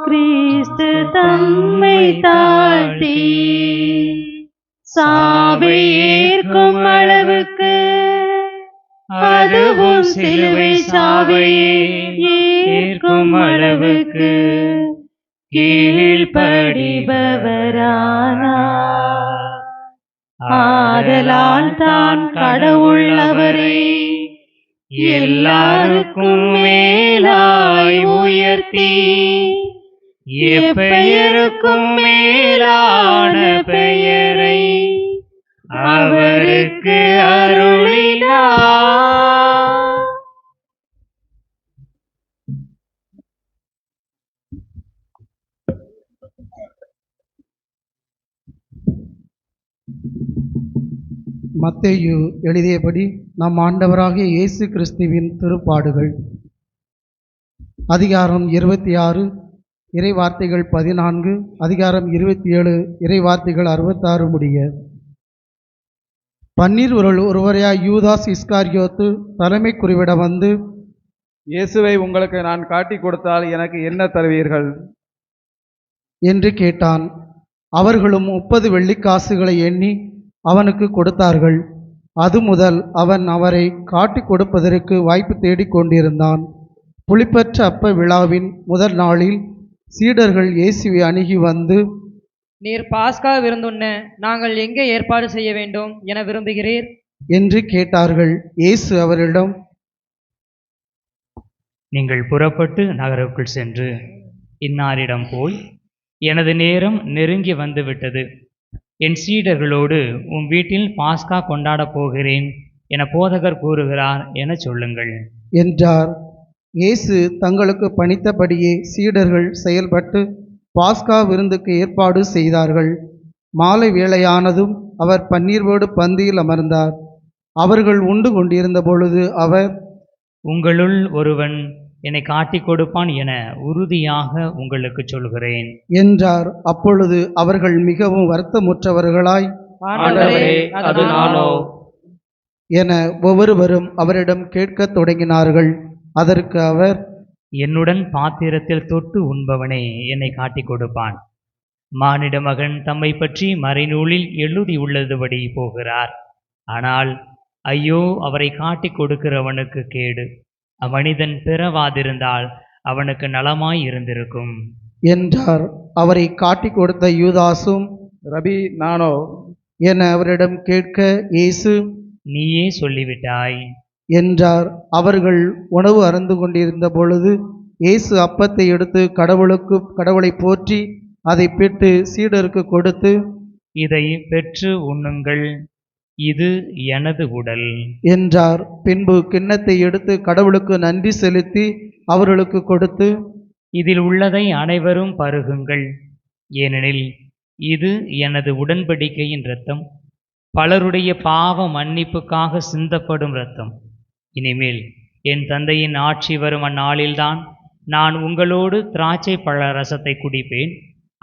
Speaker 5: கிறிஸ்து தம்மை தாழ்த்தி சாவை ஏற்கும் அளவுக்கு, அதுவும் சிலுவை சாவையே ஏற்கும் அளவுக்கு கீழ்ப்படிபவரானார். ஆதலால் தான் கடவுள் அவரை எல்லாருக்கும் மேலாய் உயர்த்தி எப்பெயருக்கும் மேலான பெயரை அவருக்கு அருளினார்.
Speaker 3: மத்தேயு எழுதியபடி நம் ஆண்டவராகிய இயேசு கிறிஸ்துவின் திருப்பாடுகள். அதிகாரம் 26 இறைவார்த்தைகள் 14, அதிகாரம் 27 இறைவார்த்தைகள் 66 முடிய. 12 ஒருவரையாய் யூதாஸ் இஸ்காரியோத்து தலைமை குறிவிட வந்து,
Speaker 10: இயேசுவை உங்களுக்கு நான் காட்டி கொடுத்தால் எனக்கு என்ன தருவீர்கள்
Speaker 3: என்று கேட்டான். அவர்களும் 30 வெள்ளிக்காசுகளை எண்ணி அவனுக்கு கொடுத்தார்கள். அது முதல் அவன் அவரை காட்டி கொடுப்பதற்கு வாய்ப்பு தேடிக் கொண்டிருந்தான். புளிப்பற்ற அப்ப விழாவின் முதல் நாளில் சீடர்கள் இயேசுவை அணுகி வந்து,
Speaker 5: நீர் பாஸ்கா விருந்துண்ண நாங்கள் எங்கே ஏற்பாடு செய்ய வேண்டும் என விரும்புகிறீர்
Speaker 3: என்று கேட்டார்கள். இயேசு அவரிடம்,
Speaker 2: நீங்கள் புறப்பட்டு நகருக்குள் சென்று இன்னாரிடம் போய், எனது நேரம் நெருங்கி வந்துவிட்டது, என் சீடர்களோடு உம் வீட்டில் பாஸ்கா கொண்டாடப் போகிறேன் என போதகர் கூறுகிறார் என சொல்லுங்கள்
Speaker 3: என்றார். இயேசு தங்களுக்கு பணித்தபடியே சீடர்கள் செயல்பட்டு பாஸ்கா விருந்துக்கு ஏற்பாடு செய்தார்கள். மாலை வேளையானதும் அவர் பன்னீரோடு பந்தியில் அமர்ந்தார். அவர்கள் உண்டு கொண்டிருந்த பொழுது அவர்,
Speaker 2: உங்களுள் ஒருவன் என்னை காட்டிக் கொடுப்பான் என உறுதியாக உங்களுக்கு சொல்கிறேன்
Speaker 3: என்றார். அப்பொழுது அவர்கள் மிகவும் வருத்தமுற்றவர்களாய்,
Speaker 5: ஆண்டவரே, அது நானோ
Speaker 3: என ஒவ்வொருவரும் அவரிடம் கேட்கத் தொடங்கினார்கள். அதற்கு அவர்,
Speaker 2: என்னுடன் பாத்திரத்தில் தொட்டு உண்பவனே என்னை காட்டிக் கொடுப்பான். மானிட மகன் தம்மை பற்றி மறைநூலில் எழுதியுள்ளதுபடி போகிறார். ஆனால் ஐயோ, அவரை காட்டிக் கொடுக்கிறவனுக்கு கேடு. அம்மனிதன் பிறவாதிருந்தால் அவனுக்கு நலமாய் இருந்திருக்கும்
Speaker 3: என்றார். அவரை காட்டிக் கொடுத்த யூதாசும்,
Speaker 10: ரபி, நானோ
Speaker 3: என அவரிடம் கேட்க இயேசு,
Speaker 2: நீயே சொல்லிவிட்டாய்
Speaker 3: என்றார். அவர்கள் உணவு அருந்து கொண்டிருந்த பொழுது இயேசு அப்பத்தை எடுத்து கடவுளை போற்றி அதை பிட்டு சீடருக்கு கொடுத்து,
Speaker 2: இதை பெற்று உண்ணுங்கள், இது எனது உடல்
Speaker 3: என்றார். பின்பு கிண்ணத்தை எடுத்து கடவுளுக்கு நன்றி செலுத்தி அவர்களுக்கு கொடுத்து,
Speaker 2: இதில் உள்ளதை அனைவரும் பருகுங்கள், ஏனெனில் இது எனது உடன்படிக்கையின் இரத்தம், பலருடைய பாவ மன்னிப்புக்காக சிந்தப்படும் இரத்தம். இனிமேல் என் தந்தையின் ஆட்சி வரும் அந்நாளில்தான் நான் உங்களோடு திராட்சை பழ ரசத்தை குடிப்பேன்,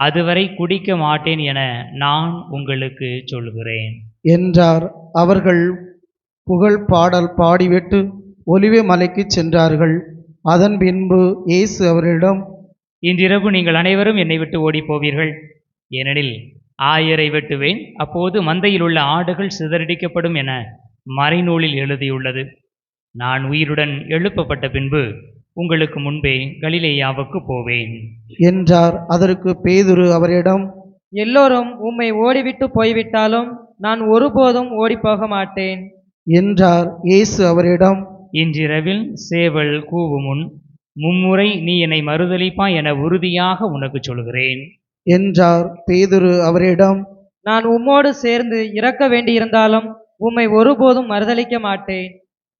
Speaker 2: அதுவரை குடிக்க மாட்டேன் என நான் உங்களுக்கு சொல்கிறேன்
Speaker 3: என்றார். அவர்கள் புகழ் பாடல் பாடிவிட்டு ஒலிவே மலைக்கு சென்றார்கள். அதன் பின்பு இயேசு அவரிடம்,
Speaker 2: இன்றிரவு நீங்கள் அனைவரும் என்னை விட்டு ஓடிப் போவீர்கள், ஏனெனில் ஆயரை வெட்டுவேன், அப்போது மந்தையில் உள்ள ஆடுகள் சிதறடிக்கப்படும் என மறைநூலில் எழுதியுள்ளது. நான் உயிருடன் எழுப்பப்பட்ட பின்பு உங்களுக்கு முன்பே கலிலேயாவுக்கு போவேன்
Speaker 3: என்றார். அதற்கு பேதுரு அவரிடம்,
Speaker 5: எல்லோரும் உம்மை ஓடிவிட்டு போய்விட்டாலும் நான் ஒருபோதும் ஓடிப்போக மாட்டேன்
Speaker 3: என்றார். இயேசு அவரிடம்,
Speaker 2: இன்றிரவில் சேவல் கூவும் முன் மும்முறை நீ என்னை மறுதலிப்பாய் என உறுதியாக உனக்கு சொல்கிறேன்
Speaker 3: என்றார். பேதுரு அவரிடம்,
Speaker 5: நான் உம்மோடு சேர்ந்து இறக்க வேண்டியிருந்தாலும் உம்மை ஒருபோதும் மறுதலிக்க மாட்டேன்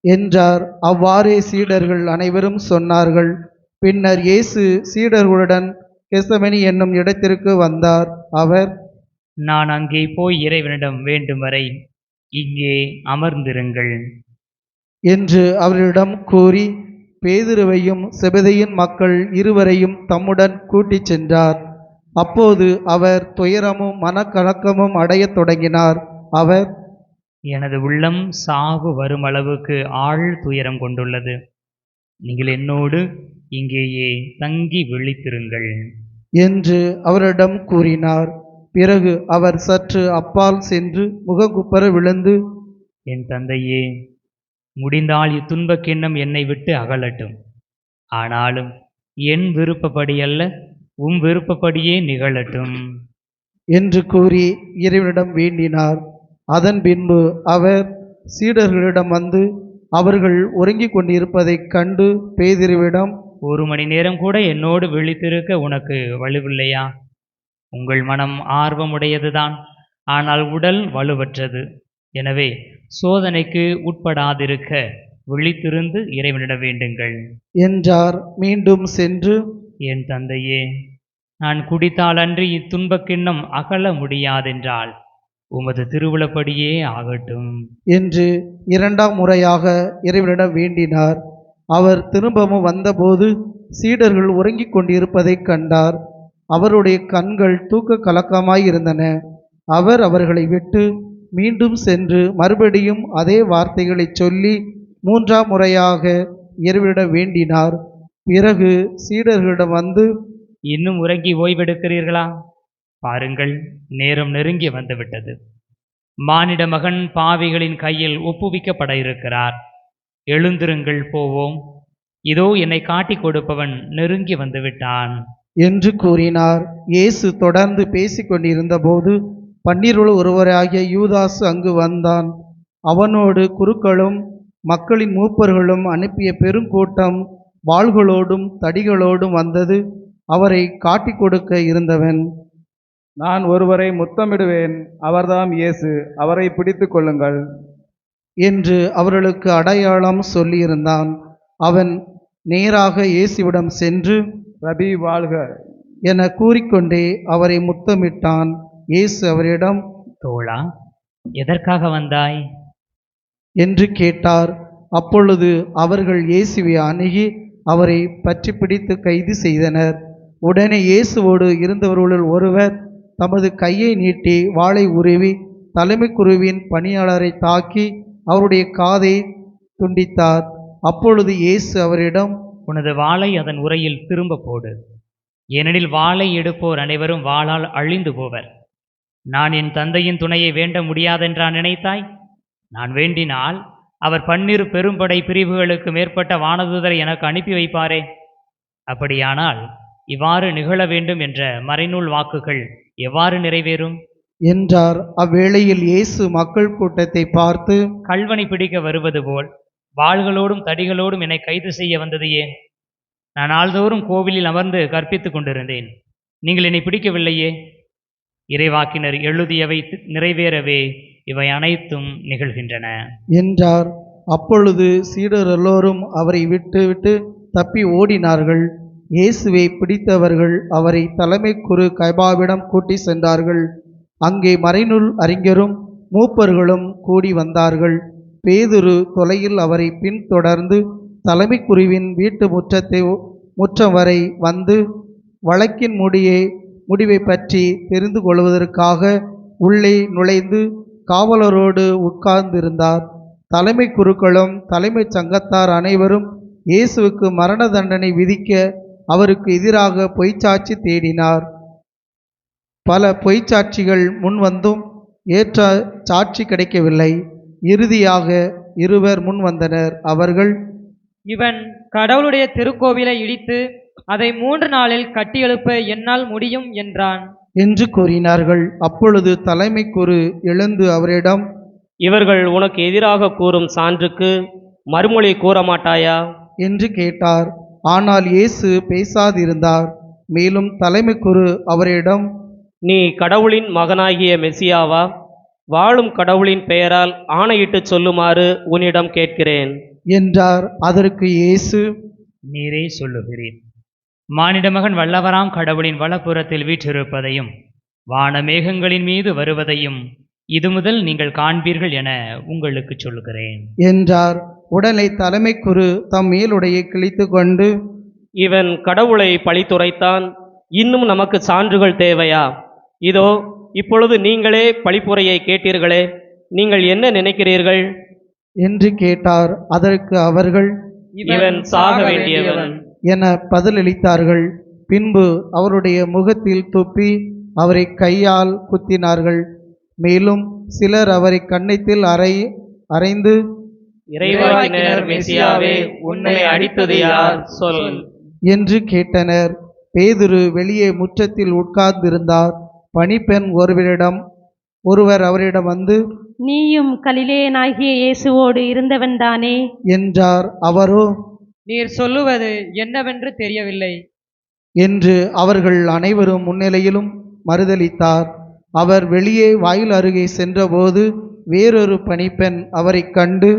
Speaker 3: என்றார். அவ்வாறே சீடர்கள் அனைவரும் சொன்னார்கள். பின்னர் இயேசு சீடர்களுடன் கெசமனி என்னும் இடத்திற்கு வந்தார். அவர்,
Speaker 2: நான் அங்கே போய் இறைவனிடம் வேண்டும் வரை இங்கே அமர்ந்திருங்கள்
Speaker 3: என்று அவரிடம் கூறி பேதுருவையும் செபெதேயின் மக்கள் இருவரையும் தம்முடன் கூட்டிச் சென்றார். அப்போது அவர் துயரமும் மனக்கலக்கமும் அடையத் தொடங்கினார். அவர்,
Speaker 2: எனது உள்ளம் சாவு வரும் அளவுக்கு ஆழ் துயரம் கொண்டுள்ளது, நீங்கள் என்னோடு இங்கேயே தங்கி விழித்திருங்கள்
Speaker 3: என்று அவரிடம் கூறினார். பிறகு அவர் சற்று அப்பால் சென்று முகங்குப்புற விழுந்து,
Speaker 2: என் தந்தையே, முடிந்தால் இத்துன்பக் கிண்ணம் என்னை விட்டு அகலட்டும், ஆனாலும் என் விருப்பப்படி அல்ல, உம் விருப்பப்படியே நிகழட்டும்
Speaker 3: என்று கூறி இறைவனிடம் வேண்டினார். அதன் பின்பு அவர் சீடர்களிடம் வந்து அவர்கள் உறங்கிக் கொண்டிருப்பதைக் கண்டு பேதுருவிடம்,
Speaker 2: 1 மணி நேரம் கூட என்னோடு விழித்திருக்க உனக்கு வலுவில்லையா? உங்கள் மனம் ஆர்வமுடையதுதான், ஆனால் உடல் வலுவற்றது. எனவே சோதனைக்கு உட்படாதிருக்க விழித்திருந்து இறைவனிடம் வேண்டுங்கள்
Speaker 3: என்றார். மீண்டும் சென்று,
Speaker 2: என் தந்தையே, நான் குடித்தால் அன்றி இத்துன்பக் கிண்ணம் அகல முடியாதென்றால் உமது திருவுளப்படியே ஆகட்டும்
Speaker 3: என்று 2ஆம் முறையாக இறைவனிடம் வேண்டினார். அவர் திரும்பவும் வந்தபோது சீடர்கள் உறங்கிக் கொண்டிருப்பதைக் கண்டார். அவருடைய கண்கள் தூக்க கலக்கமாயிருந்தன. அவர் அவர்களை விட்டு மீண்டும் சென்று மறுபடியும் அதே வார்த்தைகளை சொல்லி 3ஆம் முறையாக இறைவனிடம் வேண்டினார். பிறகு சீடர்களிடம் வந்து,
Speaker 2: இன்னும் உறங்கி ஓய்வெடுக்கிறீர்களா? பாருங்கள், நேரம் நெருங்கி வந்துவிட்டது. மானிட மகன் பாவிகளின் கையில் ஒப்புவிக்கப்பட இருக்கிறார். எழுந்திருங்கள், போவோம். இதோ என்னை காட்டிக் கொடுப்பவன் நெருங்கி வந்துவிட்டான்
Speaker 3: என்று கூறினார். இயேசு தொடர்ந்து பேசிக்கொண்டிருந்தபோது 12 ஒருவராகிய யூதாசு அங்கு வந்தான். அவனோடு குருக்களும் மக்களின் மூப்பர்களும் அனுப்பிய பெருங்கூட்டம் வாள்களோடும் தடிகளோடும் வந்தது. அவரை காட்டிக் கொடுக்க இருந்தவன்,
Speaker 10: நான் ஒருவரை முத்தமிடுவேன், அவர்தாம் இயேசு, அவரை பிடித்து கொள்ளுங்கள்
Speaker 3: என்று அவர்களுக்கு அடையாளம் சொல்லியிருந்தான். அவன் நேராக இயேசுவிடம் சென்று,
Speaker 10: ரபி வாழ்க
Speaker 3: என கூறிக்கொண்டே அவரை முத்தமிட்டான். இயேசு அவரிடம்,
Speaker 2: தோழா, எதற்காக வந்தாய்
Speaker 3: என்று கேட்டார். அப்பொழுது அவர்கள் இயேசுவை அணுகி அவரை பற்றி பிடித்து கைது செய்தனர். உடனே இயேசுவோடு இருந்தவர்களுள் ஒருவர் தமது கையை நீட்டி வாளை உருவி தலைமை குருவின் பணியாளரை தாக்கி அவருடைய காதை துண்டித்தார். அப்பொழுது இயேசு அவரிடம்,
Speaker 2: உனது வாளை அதன் உரையில் திரும்ப போடு, ஏனெனில் வாளை எடுப்போர் அனைவரும் வாளால் அழிந்து போவர். நான் என் தந்தையின் துணையை வேண்ட முடியாதென்றா நினைத்தாய்? நான் வேண்டினால் அவர் 12 பெரும்படை பிரிவுகளுக்கு மேற்பட்ட வானதூதரை எனக்கு அனுப்பி வைப்பாரே. அப்படியானால் இவ்வாறு நிகழ வேண்டும் என்ற மறைநூல் வாக்குகள் எவ்வாறு நிறைவேறும்
Speaker 3: என்றார். அவ்வேளையில் இயேசு மக்கள் கூட்டத்தை பார்த்து,
Speaker 2: கள்வனை பிடிக்க வருவது போல் வாள்களோடும் தடிகளோடும் என்னை கைது செய்ய வந்தது ஏன்? நான் நாள்தோறும் கோவிலில் அமர்ந்து கற்பித்துக் கொண்டிருந்தேன், நீங்கள் என்னை பிடிக்கவில்லையே. இறைவாக்கினர் எழுதியவை நிறைவேறவே இவை அனைத்தும் நிகழ்கின்றன
Speaker 3: என்றார். அப்பொழுது சீடர் எல்லோரும் அவரை விட்டு தப்பி ஓடினார்கள். இயேசுவை பிடித்தவர்கள் அவரை தலைமை குரு கைபாவிடம் கூட்டி சென்றார்கள். அங்கே மறைநூல் அறிஞரும் மூப்பர்களும் கூடி வந்தார்கள். பேதுரு தொலையில் அவரை பின்தொடர்ந்து தலைமை குருவின் வீட்டு முற்றம் வரை வந்து வழக்கின் முடிவை பற்றி தெரிந்து கொள்வதற்காக உள்ளே நுழைந்து காவலரோடு உட்கார்ந்திருந்தார். தலைமை குருக்களும் தலைமை சங்கத்தார் அனைவரும் இயேசுவுக்கு மரண தண்டனை விதிக்க அவருக்கு எதிராக பொய்ச்சாட்சி தேடினார். பல பொய்ச்சாட்சிகள் முன்வந்தும் ஏற்ற சாட்சி கிடைக்கவில்லை. இறுதியாக இருவர் முன் வந்தனர். அவர்கள்,
Speaker 5: இவன் கடவுளுடைய திருக்கோவிலை இடித்து அதை 3 நாளில் கட்டியெழுப்ப என்னால் முடியும் என்றான்
Speaker 3: என்று கூறினார்கள். அப்பொழுது தலைமை குரு எழுந்து அவரிடம்,
Speaker 1: இவர்கள் உனக்கு எதிராக கூறும் சான்றுக்கு மறுமொழி கூற மாட்டாயா
Speaker 3: என்று கேட்டார். ஆனால் இயேசு பேசாதிருந்தார். மேலும் தலைமை குரு அவரிடம்,
Speaker 1: நீ கடவுளின் மகனாகிய மெசியாவா? வாழும் கடவுளின் பெயரால் ஆணையிட்டு சொல்லுமாறு உன்னிடம் கேட்கிறேன்
Speaker 3: என்றார். அதற்கு இயேசு,
Speaker 2: நீரே சொல்லுகிறேன். மானிட மகன் வல்லவராம் கடவுளின் வலப்புறத்தில் வீற்றிருப்பதையும் வானமேகங்களின் மீது வருவதையும் இது முதல் நீங்கள் காண்பீர்கள் என உங்களுக்கு சொல்லுகிறேன்
Speaker 3: என்றார். உடனே தலைமை குரு தம் மேலுடையை கிழித்து கொண்டு,
Speaker 1: இவன் கடவுளை பழித்துரைத்தான், இன்னும் நமக்கு சான்றுகள் தேவையா? இதோ இப்பொழுது நீங்களே பழிப்புரையை கேட்டீர்களே, நீங்கள் என்ன நினைக்கிறீர்கள்
Speaker 3: என்று கேட்டார். அதற்கு அவர்கள்,
Speaker 1: இவன் சாக வேண்டியவன்
Speaker 3: என பதிலளித்தார்கள். பின்பு அவருடைய முகத்தில் துப்பி அவரை கையால் குத்தினார்கள். மேலும் சிலர் அவரை கன்னத்தில் அறைந்து,
Speaker 1: இறைவாக்கினர் மெசியாவே, உன்னை அடித்தது யார் சொல்
Speaker 3: என்று கேட்டனர். பேதுரு வெளியே முற்றத்தில் உட்கார்ந்திருந்தார். பணிப்பெண் ஒருவர் அவரிடம் வந்து,
Speaker 7: நீயும் கலிலேயனாகிய இயேசுவோடு இருந்தவன்தானே
Speaker 3: என்றார். அவரோ,
Speaker 5: நீர் சொல்லுவது என்னவென்று தெரியவில்லை
Speaker 3: என்று அவர்கள் அனைவரும் முன்னிலையிலும் மறுதலித்தார். அவர் வெளியே வாயில் அருகே சென்றபோது வேறொரு பணிப்பெண் அவரை கண்டு,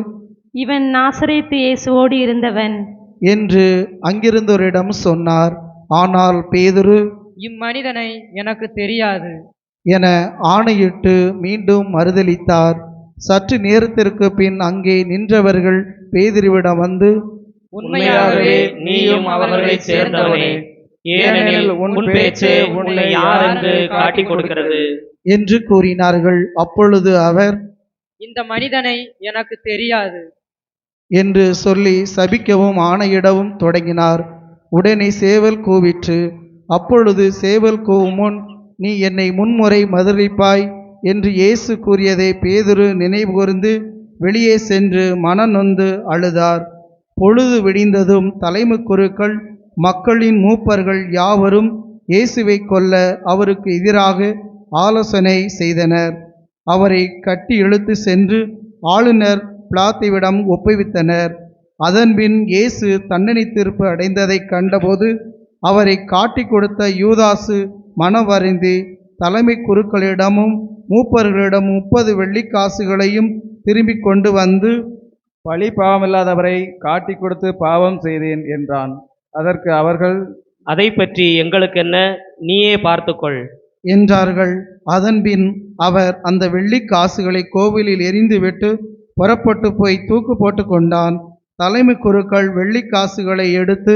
Speaker 7: இவன் நாசரேத்து இயேசுவோடு இருந்தவன்
Speaker 3: என்று அங்கிருந்தோரிடம் சொன்னார். ஆனால் பேதுரு,
Speaker 5: இம்மனிதனை எனக்கு தெரியாது
Speaker 3: என ஆணையிட்டு மீண்டும் மறுதலித்தார். சற்று நேரத்திற்கு பின் அங்கே நின்றவர்கள் பேதுருவிடம் வந்து,
Speaker 1: உண்மையாகவே நீயும் அவர்களைச் சேர்ந்தவனே, ஏனெனில் உன் பேச்சு உன்னை யார் என்று காட்டிக் கொடுக்கிறது
Speaker 3: என்று கூறினார்கள். அப்பொழுது அவர்,
Speaker 5: இந்த மனிதனை எனக்கு தெரியாது
Speaker 3: என்று சொல்லி சபிக்கவும் ஆணையிடவும் தொடங்கினார். உடனே சேவல் கூவிற்று. அப்பொழுது சேவல் கூவும் முன், நீ என்னை முன்முறை மறுதலிப்பாய் என்று இயேசு கூறியதை பேதுரு நினைவு கூர்ந்து வெளியே சென்று மனநொந்து அழுதார். பொழுது விடிந்ததும் தலைமை குருக்கள் மக்களின் மூப்பர்கள் யாவரும் இயேசுவை கொல்ல அவருக்கு எதிராக ஆலோசனை செய்தனர். அவரை கட்டி இழுத்து சென்று ஆளுநர் பிலாத்துவிடம் ஒப்புவித்தனர். அதன்பின் இயேசு தண்டனை தீர்ப்பு அடைந்ததைக் கண்டபோது அவரை காட்டிக் கொடுத்த யூதாசு மனவருந்தி தலைமை குருக்களிடமும் மூப்பர்களிடம் 30 வெள்ளிக்காசுகளையும் திரும்பி கொண்டு வந்து,
Speaker 10: பழி பாவமில்லாதவரை காட்டிக் கொடுத்து பாவம் செய்தேன் என்றான். அதற்கு அவர்கள்,
Speaker 1: அதை பற்றி எங்களுக்கு என்ன, நீயே பார்த்துக்கொள்
Speaker 3: என்றார்கள். அதன்பின் அவர் அந்த வெள்ளிக்காசுகளை கோவிலில் எறிந்துவிட்டு புறப்பட்டு போய் தூக்கு போட்டு கொண்டான். தலைமை குருக்கள் வெள்ளிக்காசுகளை எடுத்து,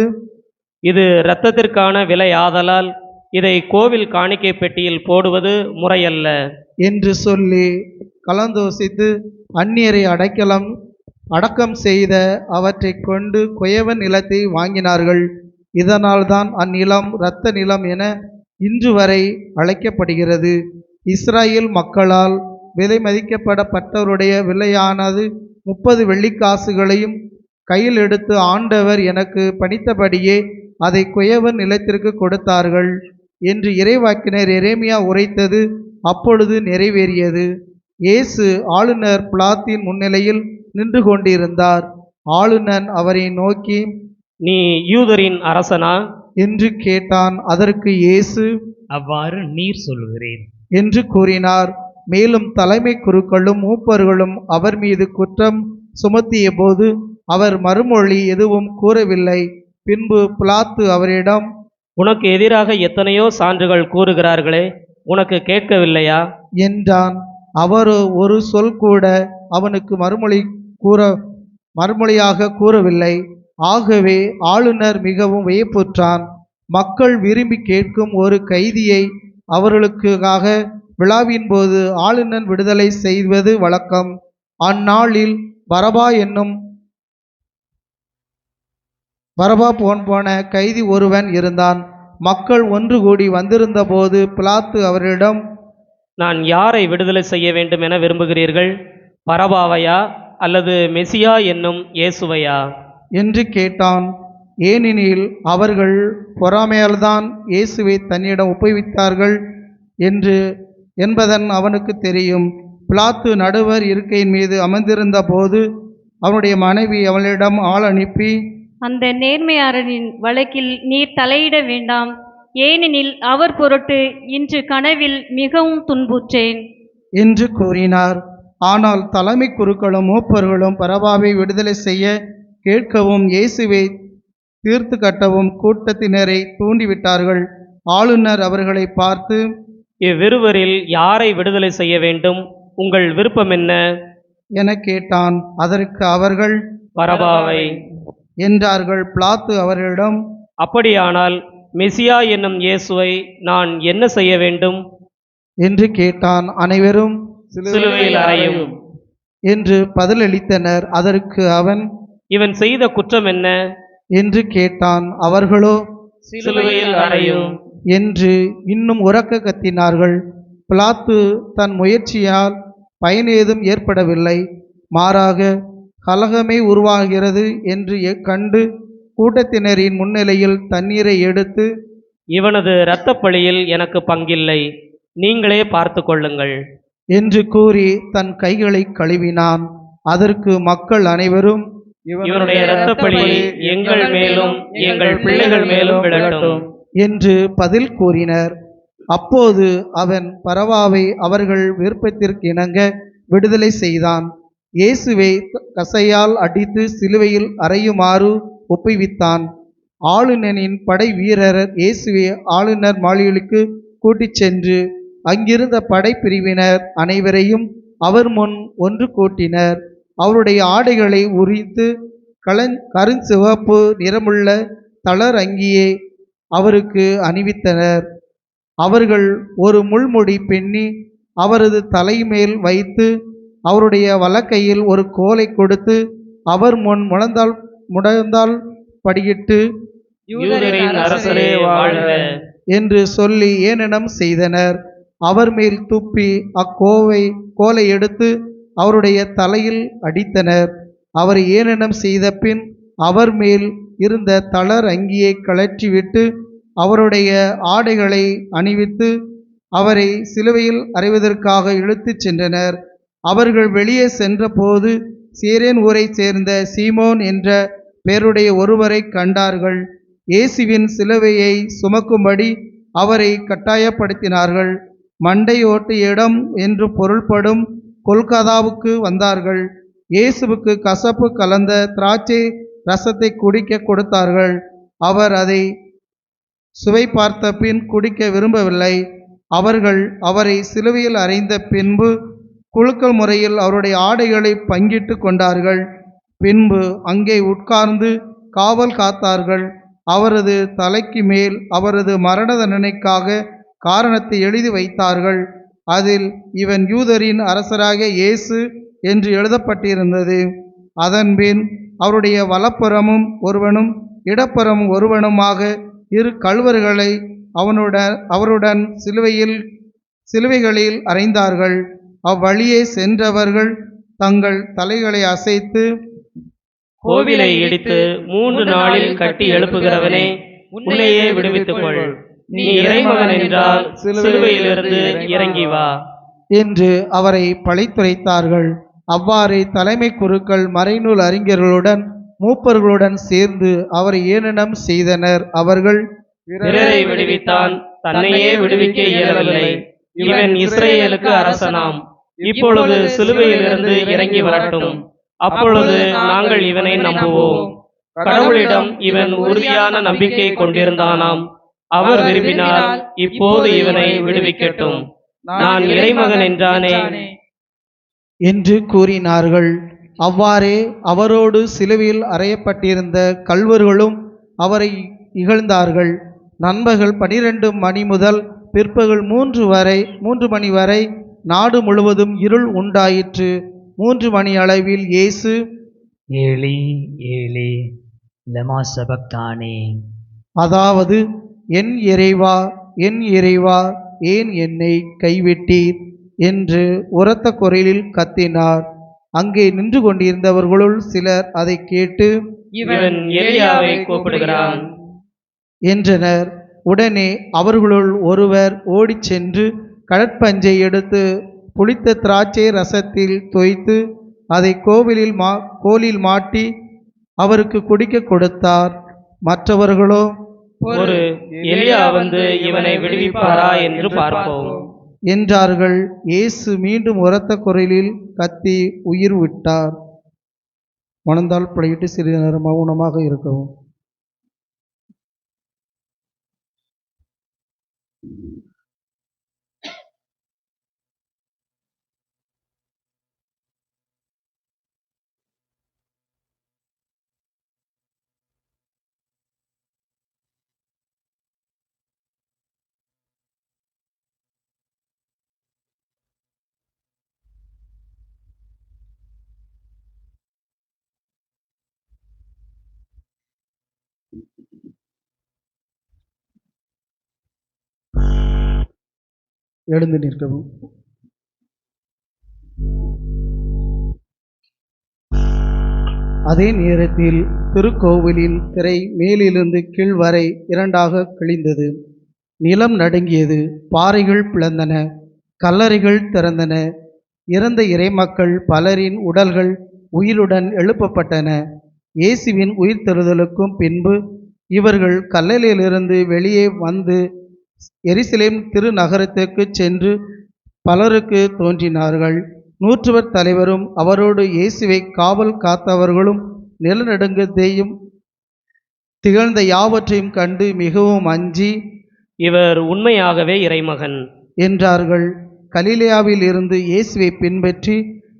Speaker 1: இது இரத்தத்திற்கான விலை ஆதலால் இதை கோவில் காணிக்கை பெட்டியில் போடுவது முறையல்ல
Speaker 3: என்று சொல்லி கலந்தோசித்து அந்நியரை அடக்கம் செய்த அவற்றை கொண்டு குயவன் நிலத்தை வாங்கினார்கள். இதனால்தான் அந்நிலம் இரத்த நிலம் என இன்று வரை அழைக்கப்படுகிறது. இஸ்ராயேல் மக்களால் விலை மதிக்கப்படப்பட்டவருடைய விலையானது 30 வெள்ளிக்காசுகளையும் கையில் எடுத்து, ஆண்டவர் எனக்கு பணித்தபடியே அதை குயவன் நிலத்திற்கு கொடுத்தார்கள் என்று இறைவாக்கினர் எரேமியா உரைத்தது அப்பொழுது நிறைவேறியது. இயேசு ஆளுநர் பிலாத்தின் முன்னிலையில் நின்று கொண்டிருந்தார். ஆளுநர் அவரை நோக்கி,
Speaker 1: நீ யூதரின் அரசனா
Speaker 3: என்று கேட்டான். அதற்கு இயேசு,
Speaker 2: அவ்வாறு நீர் சொல்லுகிறேன்
Speaker 3: என்று கூறினார். மேலும் தலைமை குருக்களும் மூப்பர்களும் அவர் மீது குற்றம் சுமத்திய போது அவர் மறுமொழி எதுவும் கூறவில்லை. பின்பு பிலாத்து அவரிடம்,
Speaker 1: உனக்கு எதிராக எத்தனையோ சான்றுகள் கூறுகிறார்களே, உனக்கு கேட்கவில்லையா
Speaker 3: என்றான். அவரோ ஒரு சொல் கூட அவனுக்கு மறுமொழியாக கூறவில்லை. ஆகவே ஆளுநர் மிகவும் வியப்புற்றான். மக்கள் விரும்பி கேட்கும் ஒரு கைதியை அவர்களுக்காக விழாவின் போது ஆளுநர் விடுதலை செய்வது வழக்கம். அந்நாளில் பரபா போன கைதி ஒருவன் இருந்தான். மக்கள் ஒன்று கூடி வந்திருந்த போது பிலாத்து அவரிடம்,
Speaker 1: நான் யாரை விடுதலை செய்ய வேண்டும் என விரும்புகிறீர்கள், பரபாவையா அல்லது மெசியா என்னும் இயேசுவையா
Speaker 3: என்று கேட்டான். ஏனெனில் அவர்கள் பொறாமையால்தான் இயேசுவை தன்னிடம் ஒப்புவித்தார்கள் என்பதன் அவனுக்கு தெரியும். பிலாத்து நடுவர் இருக்கையின் மீது அமர்ந்திருந்த போது அவனுடைய மனைவி அவளிடம் ஆள் அனுப்பி,
Speaker 7: அந்த நேர்மையாளரின் வழக்கில் நீர் தலையிட வேண்டாம், ஏனெனில் அவர் பொருட்டு இன்று கனவில் மிகவும் துன்புற்றேன்
Speaker 3: என்று கூறினார். ஆனால் தலைமை குருக்களும் மூப்பர்களும் பரபாவை விடுதலை செய்ய கேட்கவும் இயேசுவை தீர்த்து கட்டவும் கூட்டத்தினரை தூண்டிவிட்டார்கள். ஆளுநர் அவர்களை பார்த்து,
Speaker 1: இவ்விருவரில் யாரை விடுதலை செய்ய வேண்டும், உங்கள் விருப்பம் என்ன
Speaker 3: என கேட்டான். அதற்கு அவர்கள்,
Speaker 1: பரபாவை
Speaker 3: என்றார்கள். பிலாத்து அவர்களிடம்,
Speaker 1: அப்படியானால் மெசியா என்னும் இயேசுவை நான் என்ன செய்ய வேண்டும்
Speaker 3: என்று கேட்டான். அனைவரும்
Speaker 1: சிலுவையில் அறையும்
Speaker 3: என்று பதிலளித்தனர். அதற்கு அவன்,
Speaker 1: இவன் செய்த குற்றம் என்ன
Speaker 3: என்று கேட்டான். அவர்களோ,
Speaker 1: சிலுவையில் அறையும்
Speaker 3: என்று இன்னும் உரக்க கத்தினார்கள். பிலாத்து தன் முயற்சியால் பயனேதும் ஏற்படவில்லை, மாறாக கலகமே உருவாகிறது என்று கண்டு கூட்டத்தினரின் முன்னிலையில் தண்ணீரை எடுத்து,
Speaker 1: இவனது இரத்தப்பழியில் எனக்கு பங்கில்லை, நீங்களே பார்த்து கொள்ளுங்கள்
Speaker 3: என்று கூறி தன் கைகளை கழுவினான். அதற்கு மக்கள் அனைவரும்,
Speaker 1: இவனுடைய இரத்தப்பழி எங்கள் மேலும் எங்கள் பிள்ளைகள் மேலும் விழட்டும்
Speaker 3: என்று பதில் கூறினர். அப்போது அவன் பரபாவை அவர்கள் விருப்பத்திற்கு இணங்க விடுதலை செய்தான். இயேசுவை கசையால் அடித்து சிலுவையில் அறையுமாறு ஒப்புவித்தான். ஆளுநரின் படை வீரர் இயேசுவை ஆளுநர் மாளிகைக்கு கூட்டிச் சென்று அங்கிருந்த படைப்பிரிவினர் அனைவரையும் அவர் முன் ஒன்று கூட்டினர். அவருடைய ஆடைகளை உரித்து கருஞ்சிவப்பு நிறமுள்ள தளர் அங்கியை அவருக்கு அணிவித்தனர். அவர்கள் ஒரு முள்முடி பின்னி அவரது தலைமேல் வைத்து அவருடைய வலக்கையில் ஒரு கோலை கொடுத்து அவர் முன் முழந்தாள் படியிட்டு,
Speaker 1: யூதரின் அரசரே வாழ்க
Speaker 3: என்று சொல்லி ஏளனம் செய்தனர். அவர் மேல் துப்பி கோலை எடுத்து அவருடைய தலையில் அடித்தனர். அவர் ஏளனம் செய்த பின் அவர் மேல் இருந்த தளர் அங்கியை கழற்றிவிட்டு அவருடைய ஆடைகளை அணிவித்து அவரை சிலுவையில் அறைவதற்காக இழுத்துச் சென்றனர். அவர்கள் வெளியே சென்றபோது சீரேன் ஊரைச் சேர்ந்த சீமோன் என்ற பெயருடைய ஒருவரை கண்டார்கள். இயேசுவின் சிலுவையை சுமக்கும்படி அவரை கட்டாயப்படுத்தினார்கள். மண்டை ஓட்டு இடம் என்று பொருள்படும் கொல்கதாவுக்கு வந்தார்கள். இயேசுவுக்கு கசப்பு கலந்த திராட்சை ரசத்தை குடிக்க கொடுத்தார்கள். அவர் அதை சுவை பார்த்த பின் குடிக்க விரும்பவில்லை. அவர்கள் அவரை சிலுவையில் அறைந்த பின்பு குலுக்கல் முறையில் அவருடைய ஆடைகளை பங்கிட்டு கொண்டார்கள். பின்பு அங்கே உட்கார்ந்து காவல் காத்தார்கள். அவரது தலைக்கு மேல் அவரது மரண தண்டனைக்காக காரணத்தை எழுதி வைத்தார்கள். அதில் இவன் யூதரின் அரசராகிய இயேசு என்று எழுதப்பட்டிருந்தது. அதன்பின் அவருடைய வலப்புறமும் ஒருவனும் இடப்புறமும் ஒருவனுமாக இரு கள்வர்களை அவருடன் சிலுவைகளில் அறைந்தார்கள். அவ்வழியே சென்றவர்கள் தங்கள் தலைகளை அசைத்து,
Speaker 1: கோவிலை இடித்து 3 நாளில் கட்டி எழுப்புகிறவனே, உன்னையே விடுவித்துக் கொள். நீ இறைமகன் என்றால் சிலுவையிலிருந்து இறங்கி வா
Speaker 3: என்று அவரை பழித்துரைத்தார்கள். அவ்வாறே தலைமை குருக்கள் மறைநூல் அறிஞர்களுடன் மூப்பர்களுடன் சேர்ந்து அவரை ஏளனம் செய்தனர். அவர்கள்,
Speaker 1: பிறரை விடுவித்தான், தன்னையே விடுவிக்க இயலவில்லை. இவன் இஸ்ரேலுக்கு அரசனாம். இப்பொழுது சிலுவையிலிருந்து இறங்கி வரட்டும், அப்பொழுது நாங்கள் இவனை நம்புவோம். கடவுளிடம் இவன் உறுதியான நம்பிக்கை கொண்டிருந்தானாம். அவர் விரும்பினால் இப்போது இவனை விடுவிக்கட்டும். நான் இறைமகன் என்றானே
Speaker 3: என்று கூறினார்கள். அவ்வாறே அவரோடு சிலுவையில் அறையப்பட்டிருந்த கள்வர்களும் அவரை இகழ்ந்தார்கள். நண்பகல் 12 மணி முதல் பிற்பகல் 3 மணி வரை நாடு முழுவதும் இருள் உண்டாயிற்று. 3 மணி அளவில் இயேசு,
Speaker 2: ஏலி ஏலி லமா சபக்தானி,
Speaker 3: அதாவது என் இறைவா என் இறைவா ஏன் என்னை கைவிட்டீர் என்று உரத்த குரலில் கத்தினார். அங்கே நின்று கொண்டிருந்தவர்களுள் சிலர் அதை கேட்டு,
Speaker 1: இவன் எலியாவை கூப்பிடுகிறான்
Speaker 3: என்றனர். உடனே அவர்களுள் ஒருவர் ஓடிச் சென்று கடற்பஞ்சை எடுத்து புளித்த திராட்சை ரசத்தில் தோய்த்து அதை கோலில் மாட்டி அவருக்கு குடிக்க கொடுத்தார். மற்றவர்களோ,
Speaker 1: ஒரு எலியா வந்து இவனை விடுவிப்பாரா என்று பார்ப்போம்
Speaker 3: என்றார்கள். இயேசு மீண்டும் உரத்த குரலில் கத்தி உயிர் விட்டார். மணந்தால் படையிட்டு சிறிது நேரம் மௌனமாக இருக்கவும். எழுந்து நிற்கவும். அதே நேரத்தில் திருக்கோவிலின் திரை மேலிருந்து கீழ் வரை 2ஆக கிழிந்தது. நிலம் நடுங்கியது. பாறைகள் பிளந்தன. கல்லறைகள் திறந்தன. இறந்த இறைமக்கள் பலரின் உடல்கள் உயிருடன் எழுப்பப்பட்டன. இயேசுவின் உயிர்த்தெழுதலுக்கும் பின்பு இவர்கள் கல்லறையிலிருந்து வெளியே வந்து எருசலேம் திருநகரத்துக்கு சென்று பலருக்கு தோன்றினார்கள். 100 தலைவரும் அவரோடு இயேசுவை காவல் காத்தவர்களும் நிலநடுங்கத்தையும் திகழ்ந்த யாவற்றையும் கண்டு மிகவும் அஞ்சி,
Speaker 1: இவர் உண்மையாகவே இறைமகன்
Speaker 3: என்றார்கள். கலிலேயாவில் இருந்து இயேசுவை பின்பற்றி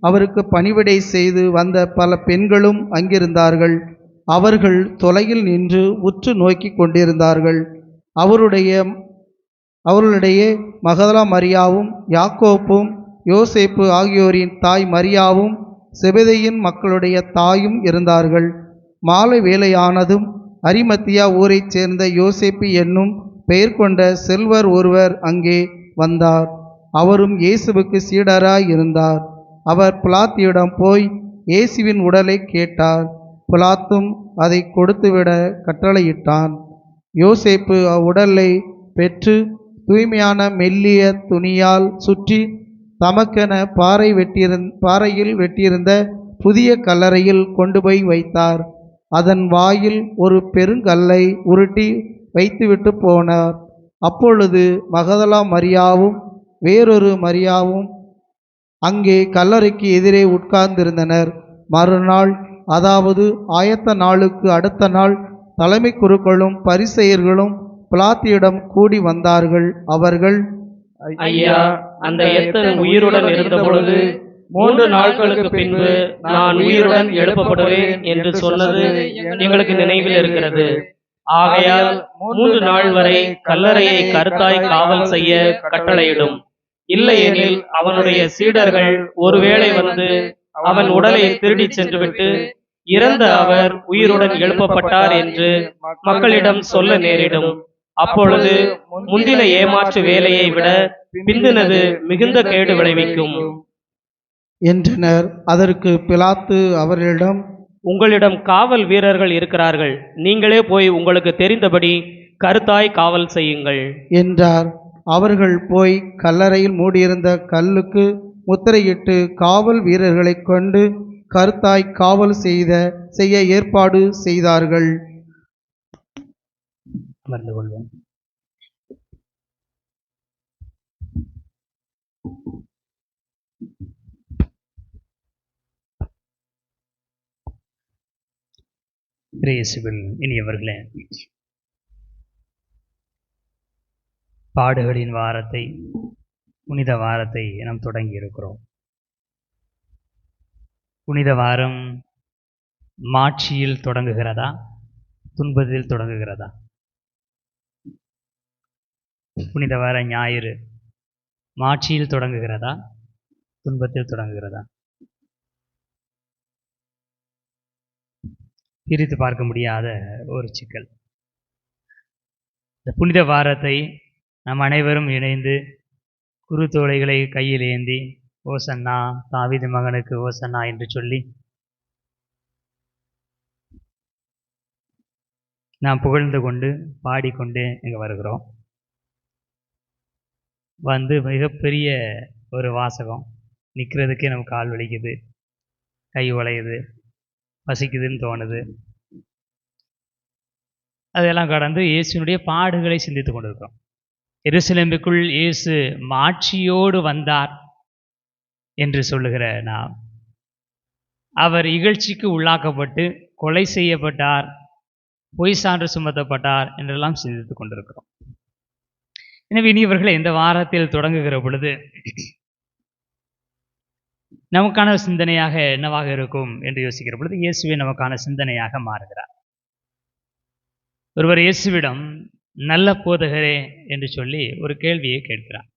Speaker 3: அவருக்கு பணிவிடை செய்து வந்த பல பெண்களும் அங்கிருந்தார்கள். அவர்கள் தொலையில் நின்று உற்று நோக்கி கொண்டிருந்தார்கள். அவர்களுடைய மகதலா மரியாவும் யாக்கோப்பும் யோசேப்பு ஆகியோரின் தாய் மரியாவும் செபெதேயின் மக்களுடைய தாயும் இருந்தார்கள். மாலை வேளையானதும் அரிமத்தியா ஊரைச் சேர்ந்த யோசேப்பு என்னும் பெயர் கொண்ட செல்வர் ஒருவர் அங்கே வந்தார். அவரும் இயேசுவுக்கு சீடராய் இருந்தார். அவர் பிலாத்தியிடம் போய் இயேசுவின் உடலை கேட்டார். பிலாத்தும் அதை கொடுத்துவிட கட்டளையிட்டான். யோசேப்பு அவ்வுடலை பெற்று தூய்மையான மெல்லிய துணியால் சுற்றி தமக்கென பாறையில் வெட்டியிருந்த புதிய கல்லறையில் கொண்டு போய் வைத்தார். அதன் வாயில் ஒரு பெருங்கல்லை உருட்டி வைத்துவிட்டு போனார். அப்பொழுது மகதலா மரியாவும் வேறொரு மரியாவும் அங்கே கல்லறைக்கு எதிரே உட்கார்ந்திருந்தனர். மறுநாள், அதாவது ஆயத்த நாளுக்கு அடுத்த நாள், தலைமை குருக்களும் பரிசேயர்களும் பிலாத்தியிடம் கூடி வந்தார்கள். அவர்கள்,
Speaker 1: ஐயா, அந்த எத்தன் உயிருடன் இருந்தபொழுது 3 நாட்களுக்கு பின்பு நான் உயிருடன் எழுப்பப்படுவேன் என்று சொன்னது எங்களுக்கு நினைவில் இருக்கிறது. ஆகையால் 3 நாள் வரை கல்லறையை கருத்தாய் காவல் செய்ய கட்டளையிடும். இல்லையெனில் அவனுடைய சீடர்கள் ஒருவேளை வந்து அவன் உடலை திருடிச் சென்றுவிட்டு இறந்த அவர் உயிருடன் எழுப்பப்பட்டார் என்று மக்களிடம் சொல்ல நேரிடும். அப்பொழுது முந்தின ஏமாற்று வேலையை விட பிந்தினது மிகுந்த கேடு விளைவிக்கும்
Speaker 3: என்றனர். அதற்கு பிலாத்து அவர்களிடம்,
Speaker 1: உங்களிடம் காவல் வீரர்கள் இருக்கிறார்கள், நீங்களே போய் உங்களுக்கு தெரிந்தபடி கருத்தாய் காவல் செய்யுங்கள்
Speaker 3: என்றார். அவர்கள் போய் கல்லறையில் மூடியிருந்த கல்லுக்கு முத்திரையிட்டு காவல் வீரர்களை கொண்டு கருத்தாய் காவல் செய்ய ஏற்பாடு செய்தார்கள்.
Speaker 2: அமர்ந்து கொள்வோம். இயேசுவில் இனியவர்களே, பாடுகளின் வாரத்தை, புனித வாரத்தை நாம் தொடங்கி இருக்கிறோம். புனித வாரம் மாட்சியில் தொடங்குகிறதா, துன்பத்தில் தொடங்குகிறதா? புனித வார ஞாயிறு மாட்சியில் தொடங்குகிறதா, துன்பத்தில் தொடங்குகிறதா? பிரித்து பார்க்க முடியாத ஒரு சிக்கல். இந்த புனித வாரத்தை நாம் அனைவரும் இணைந்து குருத்தோலைகளை கையில் ஏந்தி ஓசன்னா, தாவீது மகனுக்கு ஓசன்னா என்று சொல்லி நாம் புகழ்ந்து கொண்டு பாடிக்கொண்டு இங்கே வருகிறோம். வந்து மிகப்பெரிய ஒரு வாசகம், நிற்கிறதுக்கே நம்ம கால் வலிக்குது, கை உழையுது, பசிக்குதுன்னு தோணுது. அதெல்லாம் கடந்து இயேசுனுடைய பாடுகளை சிந்தித்து கொண்டிருக்கிறோம். எருசலேமுக்குள் இயேசு மாட்சியோடு வந்தார் என்று சொல்லுகிற நாம், அவர் இகழ்ச்சிக்கு உள்ளாக்கப்பட்டு கொலை செய்யப்பட்டார், பொய் சான்று சுமத்தப்பட்டார் என்றெல்லாம் சிந்தித்து கொண்டிருக்கிறோம். எனவே இனியவர்களை, இந்த வாரத்தில் தொடங்குகிற பொழுது நமக்கான சிந்தனையாக என்னவாக இருக்கும் என்று யோசிக்கிற பொழுது இயேசுவே நமக்கான சிந்தனையாக மாறுகிறார். ஒருவர் இயேசுவிடம் நல்ல போதகரே என்று சொல்லி ஒரு கேள்வியை கேட்கிறார்.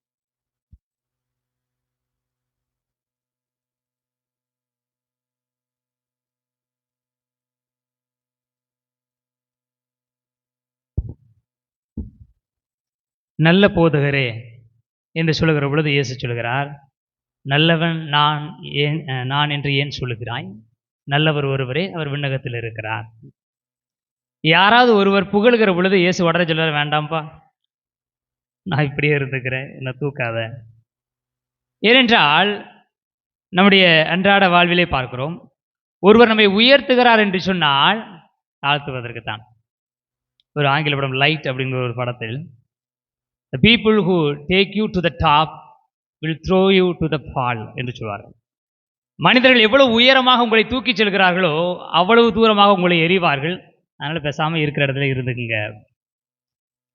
Speaker 2: நல்ல போதகரே என்று சொல்லுகிற பொழுது இயேசு சொல்கிறார், நல்லவன் நான் என்று ஏன் சொல்லுகிறாய்? நல்லவர் ஒருவரே, அவர் விண்ணகத்தில் இருக்கிறார். யாராவது ஒருவர் புகழ்கிற பொழுது இயேசு உடனே சொல்ல, வேண்டாம்ப்பா, நான் இப்படியே இருந்துக்கிறேன், என்னை தூக்காத. ஏனென்றால் நம்முடைய அன்றாட வாழ்விலே பார்க்கிறோம், ஒருவர் நம்மை உயர்த்துகிறார் என்று சொன்னால் தாழ்த்துவதற்குத்தான். ஒரு ஆங்கில படம் லைட் அப்படிங்கிற ஒரு படத்தில், the people who take you to the top will throw you to the fall என்று சொல்வார்கள். மனிதர்கள் எவ்வளவு உயரமாக உங்களை தூக்கி செல்கிறார்களோ அவ்வளவு தூரமாக உங்களை எறிவார்கள். அதனால் பேசாமல் இருக்கிற இடத்துல இருந்துக்குங்க.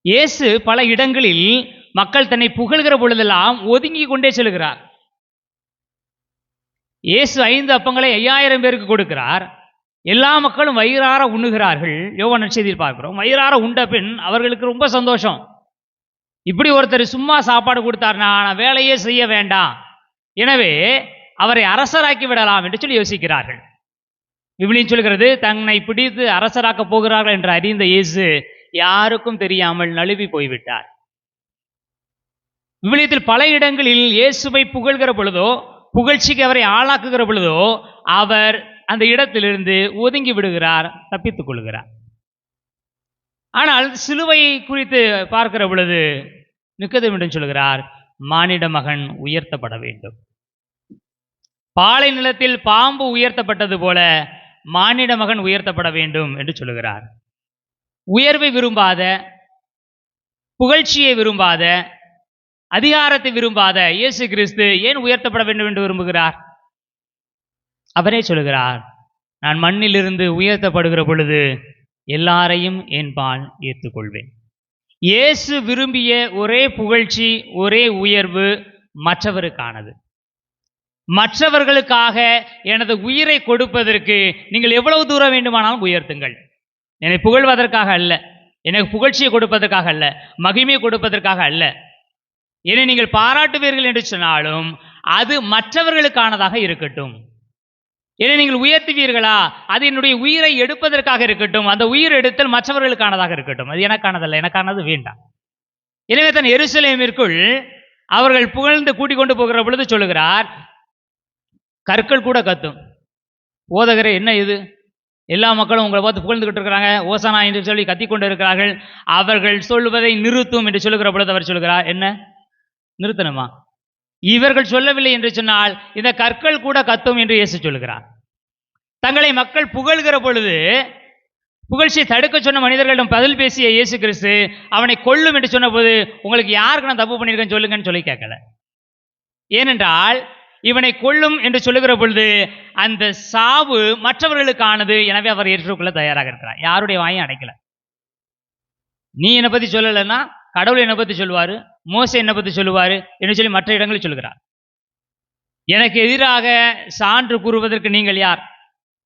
Speaker 2: இயேசு பல இடங்களில் மக்கள் தன்னை புகழ்கிற பொழுதெல்லாம் ஒதுங்கி கொண்டே செல்கிறார். இயேசு 5 அப்பங்களை 5000 பேருக்கு கொடுக்கிறார். எல்லா மக்களும் வயிறார உண்ணுகிறார்கள். யோவான் நற்செய்தியில் பார்க்கிறோம், வயிறார உண்ட பின் அவர்களுக்கு ரொம்ப சந்தோஷம். இப்படி ஒருத்தர் சும்மா சாப்பாடு கொடுத்தார்னா நான் வேலையே செய்ய வேண்டாம், எனவே அவரை அரசராக்கி விடலாம் என்று சொல்லி யோசிக்கிறார்கள். விவிலியம் சொல்கிறது, தன்னை பிடித்து அரசராக்க போகிறார்கள் என்று அறிந்த இயேசு யாருக்கும் தெரியாமல் நழுவி போய்விட்டார். விவிலியத்தில் பல இடங்களில் இயேசுவை புகழ்கிற பொழுதோ, புகழ்ச்சிக்கு அவரை ஆளாக்குகிற பொழுதோ அவர் அந்த இடத்திலிருந்து ஒதுங்கி விடுகிறார், தப்பித்துக் கொள்கிறார். ஆனால் சிலுவையை குறித்து பார்க்கிற பொழுது நிக்கதேமிடம் சொல்கிறார், மானிட மகன் உயர்த்தப்பட வேண்டும். பாலை நிலத்தில் பாம்பு உயர்த்தப்பட்டது போல மானிட மகன் உயர்த்தப்பட வேண்டும் என்று சொல்லுகிறார். உயர்வை விரும்பாத, புகழ்ச்சியை விரும்பாத, அதிகாரத்தை விரும்பாத இயேசு கிறிஸ்து ஏன் உயர்த்தப்பட வேண்டும் என்று விரும்புகிறார்? அவரே சொல்லுகிறார், நான் மண்ணிலிருந்து உயர்த்தப்படுகிற பொழுது எல்லாரையும் என்பால் ஏற்றுக்கொள்வேன். இயேசு விரும்பிய ஒரே புகழ்ச்சி, ஒரே உயர்வு மற்றவருக்கானது. மற்றவர்களுக்காக எனது உயிரை கொடுப்பதற்கு நீங்கள் எவ்வளவு தூரம் வேண்டுமானாலும் உயர்த்துங்கள். என்னை புகழ்வதற்காக அல்ல, எனக்கு புகழ்ச்சியை கொடுப்பதற்காக அல்ல, மகிமையை கொடுப்பதற்காக அல்ல. என்னை நீங்கள் பாராட்டுவீர்கள் என்று சொன்னாலும் அது மற்றவர்களுக்கானதாக இருக்கட்டும். என்னை நீங்கள் உயர்த்துவீர்களா, அது என்னுடைய உயிரை எடுப்பதற்காக இருக்கட்டும். அந்த உயிர் எடுத்தல் மற்றவர்களுக்கானதாக இருக்கட்டும். அது எனக்கானதல்ல, எனக்கானது வேண்டாம். எனவே தன் எருசலேமிற்குள் அவர்கள் புகழ்ந்து கூட்டிக் கொண்டு போகிற பொழுது சொல்லுகிறார், கற்கள் கூட கத்தும். போதகரே, என்ன இது? எல்லா மக்களும் உங்களை பார்த்து புகழ்ந்துகிட்டு இருக்கிறாங்க, ஓசானா என்று சொல்லி கத்திக்கொண்டு இருக்கிறார்கள். அவர்கள் சொல்லுவதை நிறுத்தும் என்று சொல்லுகிற பொழுது அவர் சொல்லுகிறார், என்ன நிறுத்தணுமா? இவர்கள் சொல்லவில்லை என்று சொன்னால் இந்த கற்கள் கூட கத்தும் என்று இயேசு சொல்லுகிறார். தங்களை மக்கள் புகழ்கிற பொழுது புகழ்ச்சியை தடுக்க சொன்ன மனிதர்களிடம் பதில் பேசிய இயேசு கிறிஸ்து அவனை கொல்லும் என்று சொன்ன போது, உங்களுக்கு யாருக்கு நான் தப்பு பண்ணியிருக்கேன்னு சொல்லுங்கன்னு சொல்லி கேட்கல. ஏனென்றால் இவனை கொல்லும் என்று சொல்லுகிற பொழுது அந்த சாவு மற்றவர்களுக்கானது. எனவே அவர் ஏற்றுக்கொள்ள தயாராக இருக்கிறார். யாருடைய வாயும் அடைக்கல. நீ என்னை பற்றி சொல்லலைன்னா கடவுள் என்னை பற்றி சொல்லுவார், மோசே என்னை பற்றி சொல்லுவார் என்று சொல்லி மற்ற இடங்களில் சொல்லுகிறார். எனக்கு எதிராக சான்று கூறுவதற்கு நீங்கள் யார்?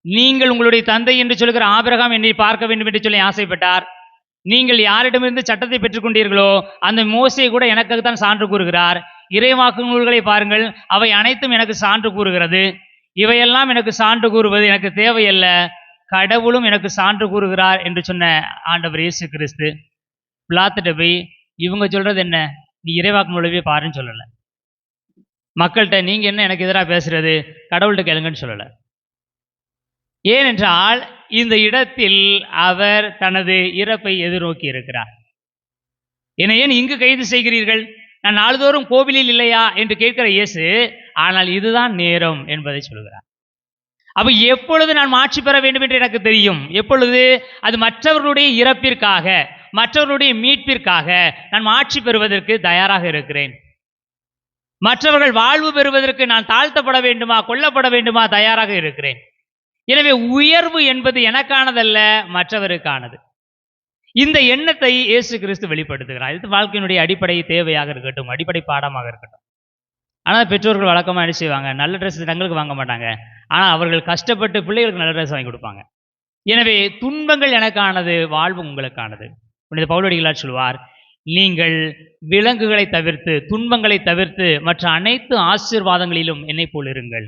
Speaker 2: நீங்கள் உங்களுடைய தந்தை என்று சொல்லுகிற ஆபிரகாம் என்னை பார்க்க வேண்டும் என்று சொல்லி ஆசைப்பட்டார். நீங்கள் யாரிடமிருந்து சட்டத்தை பெற்றுக்கொண்டீர்களோ அந்த மோசே கூட எனக்குத்தான் சான்று கூறுகிறார். இறைவாக்கு நூல்களை பாருங்கள், அவை அனைத்தும் எனக்கு சான்று கூறுகிறது. இவையெல்லாம் எனக்கு சான்று கூறுவது எனக்கு தேவையல்ல, கடவுளும் எனக்கு சான்று கூறுகிறார் என்று சொன்ன ஆண்டவர் இயேசு கிறிஸ்து பிலாத்துட்ட போய் இவங்க சொல்றது என்ன, நீ இறைவாக்கு நூலவே பாருன்னு சொல்லல. மக்கள்கிட்ட நீங்க என்ன எனக்கு எதிராக பேசுறது, கடவுள்கிட்ட கேளுங்கன்னு சொல்லல. ஏனென்றால் இந்த இடத்தில் அவர் தனது இறப்பை எதிர்நோக்கி இருக்கிறார். என்னை ஏன் இங்கு கைது செய்கிறீர்கள், நான் நாள்தோறும் கோவிலில் இல்லையா என்று கேட்கிற இயேசு, ஆனால் இதுதான் நேரம் என்பதை சொல்கிறார். அப்ப எப்பொழுது நான் மாட்சி பெற வேண்டும் என்று எனக்கு தெரியும். எப்பொழுது? அது மற்றவர்களுடைய இறப்பிற்காக, மற்றவர்களுடைய மீட்பிற்காக நான் மாட்சி பெறுவதற்கு தயாராக இருக்கிறேன். மற்றவர்கள் வாழ்வு பெறுவதற்கு நான் தாழ்த்தப்பட வேண்டுமா, கொல்லப்பட வேண்டுமா, தயாராக இருக்கிறேன். எனவே உயர்வு என்பது எனக்கானதல்ல, மற்றவருக்கானது. இந்த எண்ணத்தை இயேசு கிறிஸ்து வெளிப்படுத்துகிறார். இது வாழ்க்கையினுடைய அடிப்படை தேவையாக இருக்கட்டும், அடிப்படை பாடமாக இருக்கட்டும். ஆனால் பெற்றோர்கள் வழக்கமாக என்ன செய்வாங்க, நல்ல ட்ரெஸ் தங்களுக்கு வாங்க மாட்டாங்க, ஆனால் அவர்கள் கஷ்டப்பட்டு பிள்ளைகளுக்கு நல்ல ட்ரெஸ் வாங்கி கொடுப்பாங்க. எனவே துன்பங்கள் எனக்கானது, வாழ்வு உங்களுக்கானது. புனித பவுலடிகளார் சொல்வார், நீங்கள் விலங்குகளை தவிர்த்து, துன்பங்களை தவிர்த்து மற்ற அனைத்து ஆசீர்வாதங்களிலும் என்னை போல் இருங்கள்.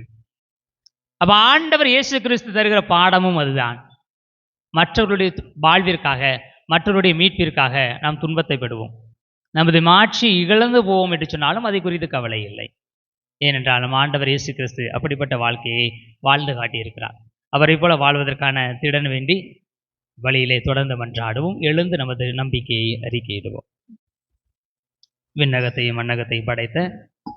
Speaker 2: அப்ப ஆண்டவர் இயேசு கிறிஸ்து தருகிற பாடமும் அதுதான். மற்றவர்களுடைய வாழ்விற்காக, மற்றவருடைய மீட்பிற்காக நாம் துன்பத்தை பெறுவோம். நமது மாட்சி இழந்து போவோம் என்று சொன்னாலும் அதை குறித்து கவலை இல்லை. ஏனென்றால் நம் ஆண்டவர் இயேசு கிறிஸ்து அப்படிப்பட்ட வாழ்க்கையை வாழ்ந்து காட்டியிருக்கிறார். அவரை போல வாழ்வதற்கான திடன் வேண்டி வழியிலே தொடர்ந்து மன்றாடுவோம். எழுந்து நமது நம்பிக்கையை அறிக்கையிடுவோம். விண்ணகத்தையும் மண்ணகத்தையும் படைத்த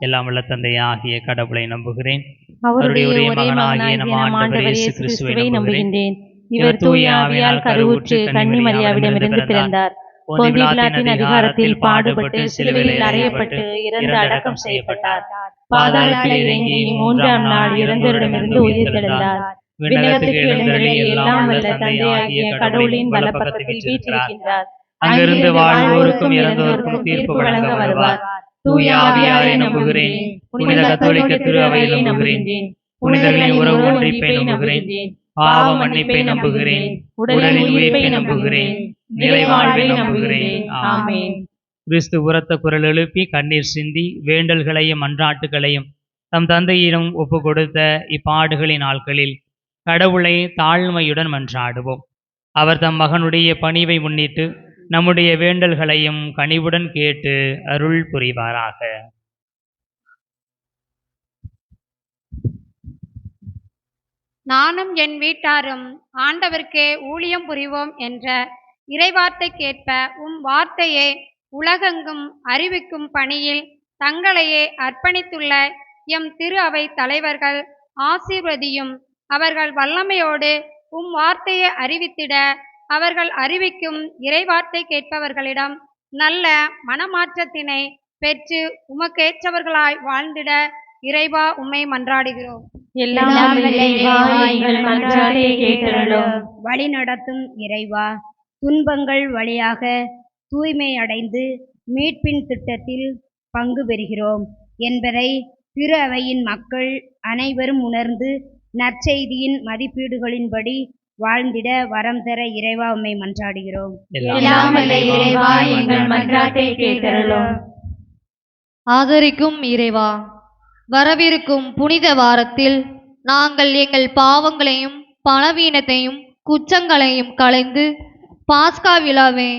Speaker 2: எல்லாம் வல்ல தந்தையாகிய கடவுளை நம்புகிறேன். அவருடைய ஒரே மகனாகிய நம் ஆண்டவர் இயேசு கிறிஸ்துவை நம்புகிறேன். இவர் தூய ஆவியால் கருவுற்று கன்னி மரியாவிடமிருந்து பிறந்தார். பொந்திய பிலாத்தின் அதிகாரத்தில் பாடுபட்டு சிலுவையில் அறையப்பட்டு இறந்து அடக்கம் செய்யப்பட்டார். பாதாளத்தில் இறங்கி மூன்றாம் நாள் இறந்தவரிடமிருந்து உயிர்த்தெழுந்தார். விண்ணகத்துக்கு எழுந்தருளி எல்லாம் வல்ல தந்தையாகிய கடவுளின் வலப்பக்கத்தில் வீற்றிருக்கின்றார். அங்கிருந்து வாழ்வோருக்கும் இறந்தோருக்கும் தீர்ப்பு வழங்க வருவார். தூய ஆவியாரை நம்புகிறேன். புனித கத்தோலிக்க திரு அவையை நம்புகிறேன். புனிதர்களின் உறவு ஒன்றிப்பை நம்புகிறேன். பாவ மன்னிப்பை நம்புகிறேன். உடலின் உயிர்ப்பை நம்புகிறேன். நிறைவாழ்வை நம்புகிறேன். ஆமென். கிறிஸ்து உரத்த குரல் எழுப்பி கண்ணீர் சிந்தி வேண்டல்களையும் மன்றாட்டுகளையும் தம் தந்தையிடம் ஒப்பு கொடுத்த இப்பாடுகளின் நாட்களில் கடவுளை தாழ்மையுடன் மன்றாடுவோம். அவர் தம் மகனுடைய பணிவை முன்னிட்டு நம்முடைய வேண்டல்களையும் கனிவுடன் கேட்டு அருள் புரிவாராக.
Speaker 9: நானும் என் வீட்டாரும் ஆண்டவருக்கே ஊழியம் புரிவோம் என்ற இறைவார்த்தைக்கேற்ப உம் வார்த்தையை உலகெங்கும் அறிவிக்கும் பணியில் தங்களையே அர்ப்பணித்துள்ள எம் திரு அவை தலைவர்கள் ஆசீர்வதியும். அவர்கள் வல்லமையோடு உம் வார்த்தையை அறிவித்திட அவர்கள் அறிவிக்கும் இறைவார்த்தை கேட்பவர்களிடம் நல்ல மனமாற்றத்தினை பெற்று உமக்கேற்றவர்களாய் வாழ்ந்திட இறைவா உம்மை மன்றாடுகிறோம்.
Speaker 6: வழி நடத்தும் இறைவா, துன்பங்கள் வழியாக தூய்மை அடைந்து மீட்பின் திட்டத்தில் பங்கு பெறுகிறோம் என்பதை திரு அவையின் மக்கள் அனைவரும் உணர்ந்து நற்செய்தியின் மதிப்பீடுகளின்படி வாழ்ந்திட வரம் தர இறைவா உம்மை மன்றாடுகிறோம்.
Speaker 11: ஆதரிக்கும் இறைவா, வரவிருக்கும் புனித வாரத்தில் நாங்கள் எங்கள் பாவங்களையும் பலவீனத்தையும் குற்றங்களையும் களைந்து பாஸ்கா விழாவை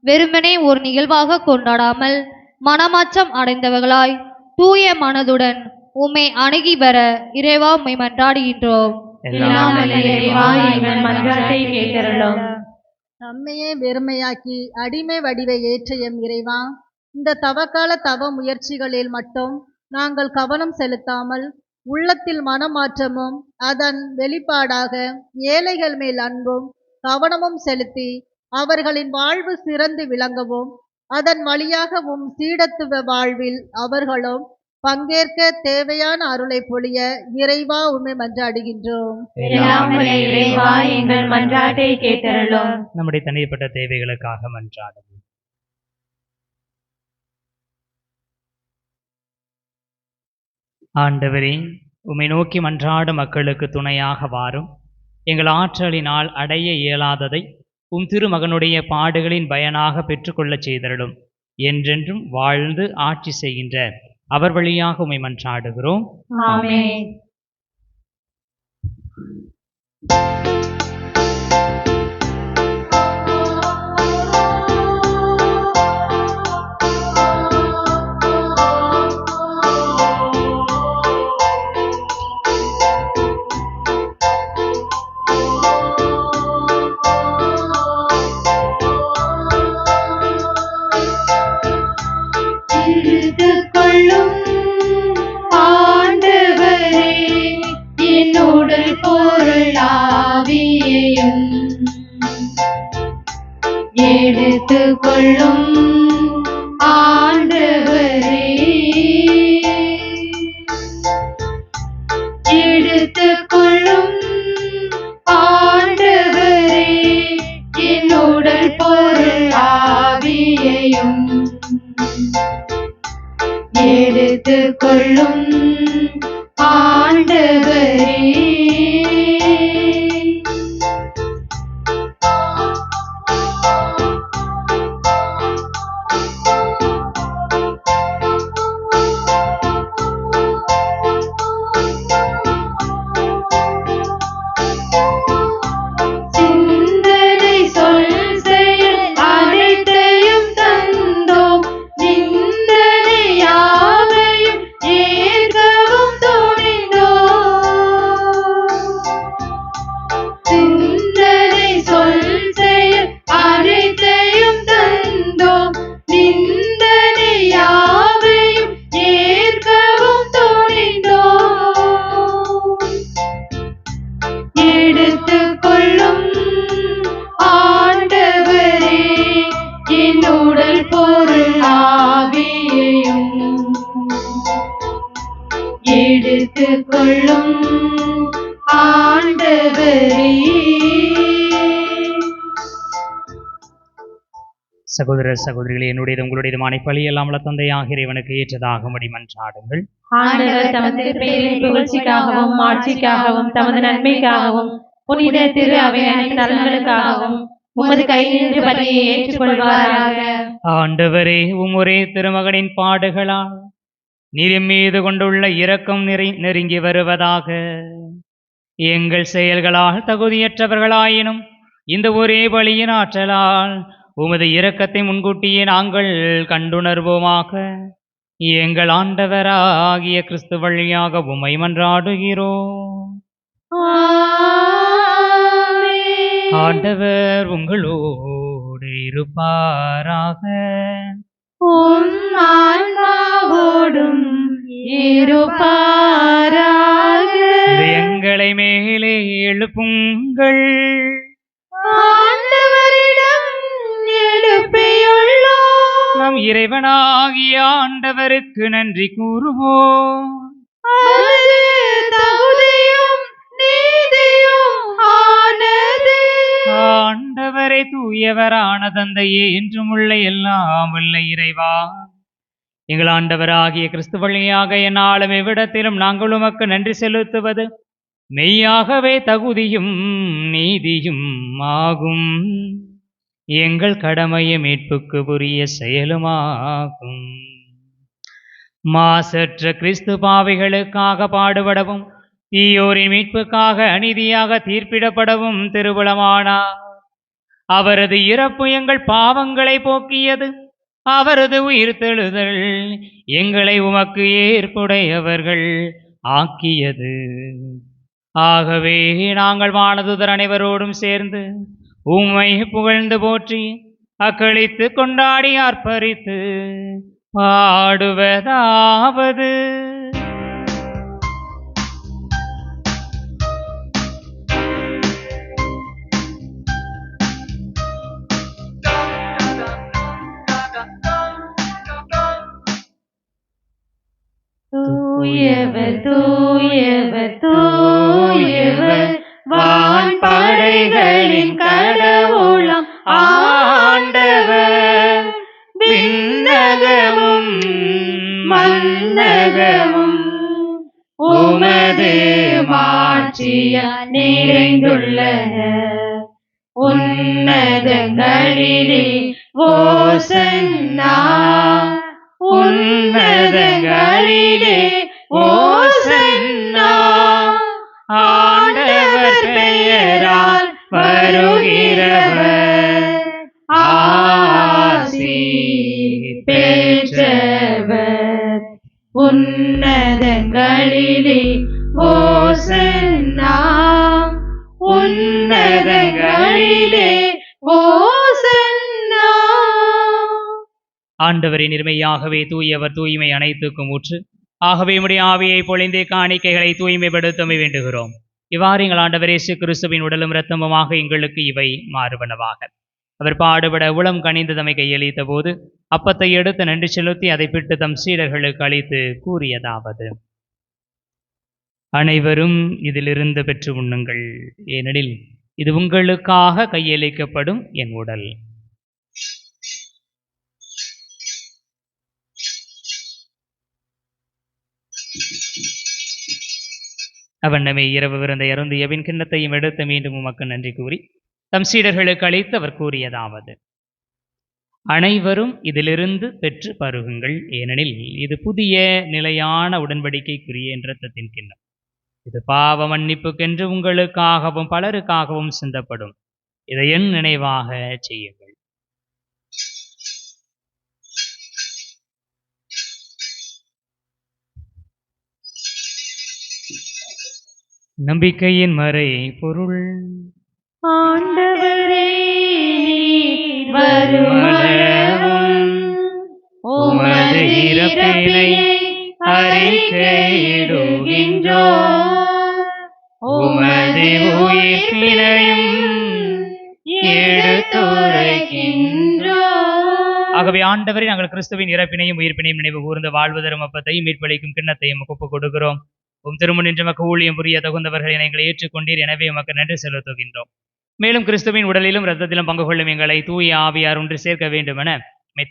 Speaker 11: வெறுமனே ஒரு நிகழ்வாக கொண்டாடாமல் மனமாற்றம் அடைந்தவர்களாய் தூய மனதுடன் உம்மை அணுகி வர இறைவா உம்மை மன்றாடுகின்றோம்.
Speaker 12: நம்மையே வெறுமையாக்கி அடிமை வடிவை ஏற்ற எம் இறைவா, இந்த தவக்கால தவ முயற்சிகளில் மட்டும் நாங்கள் கவனம் செலுத்தாமல் உள்ளத்தில் மனமாற்றமும் அதன் வெளிப்பாடாக ஏழைகள் மேல் அன்பும் கவனமும் செலுத்தி அவர்களின் வாழ்வு சிறந்து விளங்கவும் அதன் வழியாகவும் சீடத்துவ வாழ்வில் அவர்களும் பங்கேற்க தேவையான அருளை பொழிய இறைவா உம்மை மன்றாடுகின்றோம்.
Speaker 2: நம்முடைய தனிப்பட்ட தேவைகளுக்காக மன்றாடுவோம். ஆண்டவரே, உம்மை நோக்கி மன்றாடும் மக்களுக்கு துணையாக வாரும். எங்கள் ஆற்றலினால் அடைய இயலாததை உம் திருமகனுடைய பாடுகளின் பயனாக பெற்றுக்கொள்ளச் செய்தருளும். என்றென்றும் வாழ்ந்து ஆட்சி செய்கின்ற அவர் வழியாக உம்மை மன்றாடுகிறோம்.
Speaker 7: ஆமென்.
Speaker 11: எடுத்துக்கொள்ளும் ஆண்டவரே, எடுத்துக்கொள்ளும் ஆண்டவரே, என்னுடல் பொருள் ஆவியையும் எடுத்துக்கொள்ளும் ஆண்டவரே. எடுத்துக்கொள்ளும் ஆண்டவரே.
Speaker 2: சகோதர சகோதரிகளே, என்னுடையது உங்களுடையதுமான பலி எல்லாமல தந்தையாக இறைவனுக்கு ஏற்றதாகும்படி மன்றாடுங்கள்.
Speaker 7: ஆண்டவர் தமது பேரின் புகழ்ச்சிக்காகவும் ஆட்சிக்காகவும் தமது நன்மைக்காகவும் புனித திரு அவை அனைத்து நலன்களுக்காகவும் உமது கையிலிருந்து பலியை ஏற்றுக்கொள்வாராக.
Speaker 2: ஆண்டவரே, உம் ஒரே திருமகனின் பாடுகளால் நீர் மீது கொண்டுள்ள இரக்கம் நெருங்கி வருவதாக. எங்கள் செயல்களால் தகுதியற்றவர்களாயினும் இந்த ஒரே பலியின் ஆற்றலால் உமது இரக்கத்தை முன்கூட்டியே நாங்கள் கண்டுணர்வோமாக. எங்கள் ஆண்டவராகிய கிறிஸ்து வழியாக உம்மை மன்றாடுகிறோம். ஆண்டவர் உங்களோடு இருப்பாராக.
Speaker 11: உம் ஆன்மாவோடும் இருப்பாராக.
Speaker 2: எங்களை மேலே எழுப்புங்கள்.
Speaker 11: ஆண்டவரிடம் எழுப்பியுள்ளோம்.
Speaker 2: நம் இறைவனாகிய ஆண்டவருக்கு நன்றி கூறுவோம்.
Speaker 11: அது தகுதியும் நீதியும் ஆனது.
Speaker 2: ஆண்டவரே, தூயவரான தந்தையே, என்றும் உள்ள எல்லாம் வல்ல இறைவா, எங்கள் ஆண்டவராகிய கிறிஸ்து வழியாக எந்நாளும் எவ்விடத்திலும் நாங்கள் உமக்கு நன்றி செலுத்துவது மெய்யாகவே தகுதியும் நீதியும் ஆகும். எங்கள் கடமையும் மீட்புக்கு உரிய செயலுமாகும். மாசற்ற கிறிஸ்து பாவிகளுக்காக பாடுபடவும் தீயோரின் மீட்புக்காக அநீதியாக தீர்ப்பிடப்படவும் திருவுளமானார். அவரது இறப்பு எங்கள் பாவங்களை போக்கியது. அவரது உயிர்த்தெழுதல் எங்களை உமக்கு ஏற்புடையவர்கள் ஆக்கியது. ஆகவே நாங்கள் வானதூதர் அனைவரோடும் சேர்ந்து உம்மை புகழ்ந்து போற்றி அக்களித்து கொண்டாடி ஆர்ப்பரித்து பாடுவதாவது:
Speaker 11: தூயவர் தூயவர் தூயவர் வான்படைகளின் கடவுளாம் ஆண்டவர். விண்ணகமும் மண்ணகமும் உமது மாட்சியால் நிறைந்துள்ளன. உன்னதங்களிலே ஓசன்னா, உன்னதங்களிலே ஓசன்னா. ஆண்டவர் பெயரால் வருகிறவர் ஆசி பெற்றவர். உன்னதங்களிலே ஓசன்னா, உன்னதங்களிலே ஓசன்னா.
Speaker 2: ஆண்டவரை நிர்மையாகவே தூயவர், தூய்மை அனைத்துக்கும் ஊற்று. ஆகவே உம்முடைய ஆவியை பொழிந்தே காணிக்கைகளை தூய்மைப்படுத்தமை வேண்டுகிறோம். இவ்வாறு எங்கள் ஆண்டவர் இயேசு கிறிஸ்துவின் உடலும் இரத்தமுமாக எங்களுக்கு இவை மாறுபனவாக. அவர் பாடுபட உளம் கனிந்து தம்மை கையளித்த போது அப்பத்தை எடுத்து நன்றி செலுத்தி அதை பிட்டு தம் சீடர்களுக்கு அளித்து கூறியதாவது: அனைவரும் இதிலிருந்து பெற்று உண்ணுங்கள், ஏனெனில் இது உங்களுக்காக கையளிக்கப்படும் என் உடல். அவண்ணமே இரவு விருந்தை அருந்தியபின் கிண்ணத்தையும் எடுத்து மீண்டும் உமக்கு நன்றி கூறி தம் சீடர்களுக்கு அளித்து அவர் கூறியதாவது: அனைவரும் இதிலிருந்து பெற்று பருகுங்கள், ஏனெனில் இது புதிய நிலையான உடன்படிக்கைக்குரிய என் இரத்தத்தின் கிண்ணம். இது பாவ மன்னிப்புக்கென்று உங்களுக்காகவும் பலருக்காகவும் சிந்தப்படும். இதை என் நினைவாக செய்யுங்கள். நம்பிக்கையின் மறை பொருள்.
Speaker 11: ஆண்டவரே, நீர் வருமளவும் உமது இறப்பினை அறிக்கையிடுகின்றோம். உமது உயிர்ப்பினையும் எடுத்துரைக்கின்றோம்.
Speaker 2: ஆகவே ஆண்டவரே, நாங்கள் கிறிஸ்துவின் இறப்பினையும் உயிர்ப்பினையும் நினைவு கூர்ந்து வாழ்வதரும் அப்பத்தையும் மீட்பளிக்கும் கிண்ணத்தையும் ஒப்புக் கொடுக்கிறோம். திருமுன் நின்று மக்கு ஊழியம் புரிய தகுந்தவர்களை எங்களை ஏற்றுக்கொண்டீர். எனவே உமக்கு நன்றி செலுத்துகின்றோம். மேலும் கிறிஸ்துவின் உடலிலும் இரத்தத்திலும் பங்கு கொள்ளும் எங்களை தூய ஆவியார் ஒன்று சேர்க்க வேண்டுமென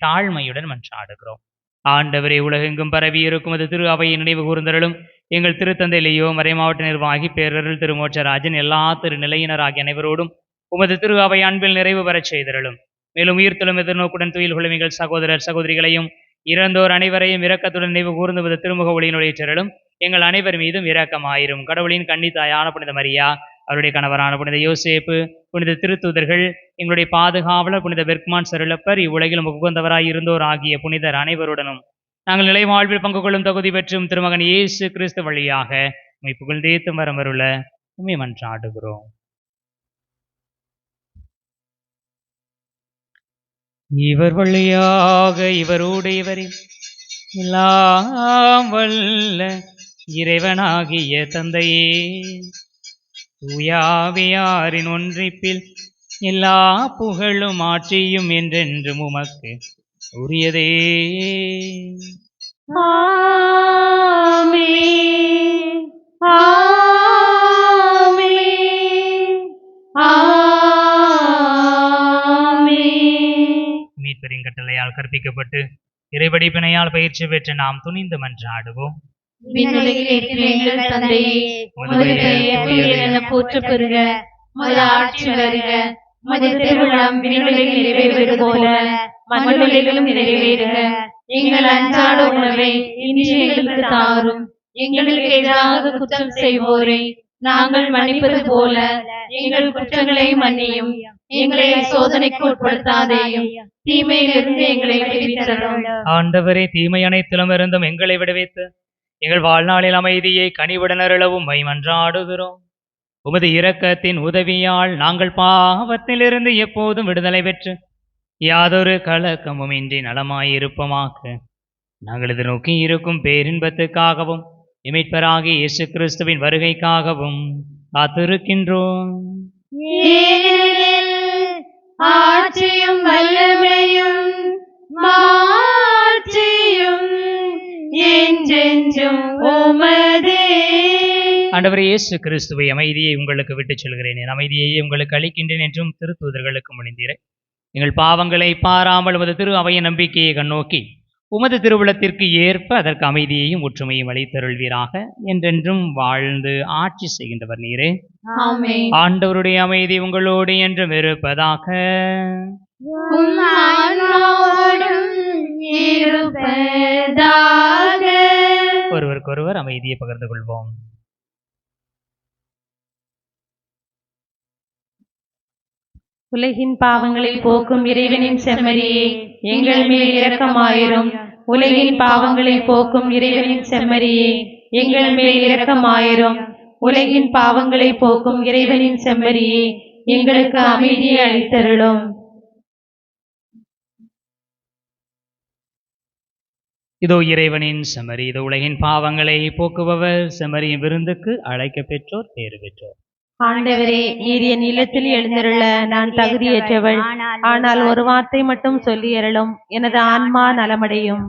Speaker 2: தாழ்மையுடன் மன்றாடுகிறோம். ஆண்டவரே, உலகெங்கும் பரவி இருக்கும் அது திரு அவையை நினைவு கூர்ந்தருளும். எங்கள் திருத்தந்தையிலேயோ மறைமாவட்ட நிர்வாகி பேரருள் திருமோட்சராஜன் எல்லா திருநிலையினர் ஆகிய அனைவரோடும் உமது திரு அவை அன்பில் நிறைவு பெறச் செய்தருளும். மேலும் உயிர்த்தெழும் எதிர்நோக்குடன் துயில் கொள்ளும் எங்கள் சகோதரர் சகோதரிகளையும் இறந்தோர் அனைவரையும் இரக்கத்துடன் நினைவு கூர்ந்து திருமுக ஒளியினுடைய செரலும் எங்கள் அனைவர் மீதும் இரக்கமாயிரும். கடவுளின் கன்னித்தாயான புனித மரியா, அவருடைய கணவரான புனித யோசேப்பு, புனித திருத்தூதர்கள், எங்களுடைய பாதுகாவலர் புனித பெர்க்மான் சருளப்பர், இவ்வுலகிலும் உகந்தவராய் இருந்தோர் ஆகிய புனிதர் அனைவருடனும் நாங்கள் நிலை வாழ்வில் பங்கு கொள்ளும் தகுதி பெற்றும் திருமகன் இயேசு கிறிஸ்து வழியாக உம்மை புகழ்ந்தேத்து மரமருள உம்மை மன்றாடுகிறோம். இவர் வழியாக இவரோடு இவரில் எல்லாம் வல்ல இறைவனாகிய தந்தையே, தூயாவியாரின் ஒன்றிப்பில் எல்லா புகழும் ஆட்சியும் என்றென்றும் உமக்கு உரியதே.
Speaker 7: ஆமென். ஆமென். ஆமென்.
Speaker 2: மீட்பரின் கட்டளையால் கற்பிக்கப்பட்டு இறைவடிப்பினையால் பயிற்சி பெற்று நாம் துணிந்து மன்றாடுவோம்.
Speaker 7: விண்ணுலகில் இருக்கிற எங்கள் தந்தையே, உமது பெயர் தூயது என போற்றப் பெறுக. உமது ஆட்சி வருக. உமது திருவுளம் விண்ணுலகில் நிறைவேறுவது போல மண்ணுலகிலும் நிறைவேறுக. எங்கள் அன்றாட உணவை இன்று எங்களுக்கு தாரும். எங்களுக்கு எதிராக குற்றம் செய்வோரை நாங்கள் மன்னிப்பது போல எங்கள் குற்றங்களை மன்னியும். எங்களை சோதனைக்கு உட்படுத்தாதேயும், தீமையிலிருந்து எங்களை விடுவித்தருளும்.
Speaker 2: ஆண்டவரே, தீமை அனைத்திலும் இருந்தும் எங்களை விடுவித்து எங்கள் வாழ்நாளில் அமைதியை கனிவுடன் அருளவும் மன்றாடுகிறோம். உமது இரக்கத்தின் உதவியால் நாங்கள் பாவத்திலிருந்து எப்போதும் விடுதலை பெற்று யாதொரு கலக்கமும் இன்றி நலமாயிருப்போமாக. நாங்கள் இது நோக்கி இருக்கும் பேரின்பத்துக்காகவும் இமைப்பராகிய இயேசு கிறிஸ்துவின் வருகைக்காகவும் காத்திருக்கின்றோம்.
Speaker 7: ஆட்சியும் வல்லமையும் மாட்சியும் என்றென்றும் உமதே.
Speaker 2: ஆண்டவர் இயேசு கிறிஸ்துவை அமைதியை உங்களுக்கு விட்டுச் சொல்கிறேன், என் அமைதியையே உங்களுக்கு அளிக்கின்றேன் என்றும் திருத்தூதர்களுக்கு மொழிந்தீரே. எங்கள் பாவங்களை பாராமல் உமது திரு அவையின் நம்பிக்கையை கண்ணோக்கி உமது திருவுளத்திற்கு ஏற்ப அதற்கு அமைதியையும் ஒற்றுமையும் அளித்தருள்வீராக. என்றென்றும் வாழ்ந்து ஆட்சி செய்கின்றவர் நீரே.
Speaker 7: ஆமென்.
Speaker 2: ஆண்டவருடைய அமைதி உங்களோடு என்றும் இருப்பதாக.
Speaker 7: உம் ஆன்மாவோடும் இருப்பதாக.
Speaker 2: ஒருவருக்கொருவர் அமைதியை பகிர்ந்து கொள்வோம்.
Speaker 7: உலகின் பாவங்களை போக்கும் இறைவனின் செம்மறியே, எங்கள் மேல் இரக்கமாயிரும். உலகின் பாவங்களை போக்கும் இறைவனின் செம்மறியே, எங்கள் மேல் இரக்கமாயிரும். உலகின் பாவங்களை போக்கும் இறைவனின் செம்மறியே, எங்களுக்கு அமைதியை அளித்தருளும்.
Speaker 2: இதோ இறைவனின் செம்மறி, இதோ உலகின் பாவங்களை போக்குபவர். செம்மறியின் விருந்துக்கு அழைக்க பெற்றோர் பேறு பெற்றோர்.
Speaker 7: ஆண்டவரே, நீர் என் இல்லத்தில் எழுந்தருள நான் தகுதியற்றவள். ஆனால் ஒரு வார்த்தை மட்டும் சொல்லி அருளும், எனது ஆன்மா நலமடையும்.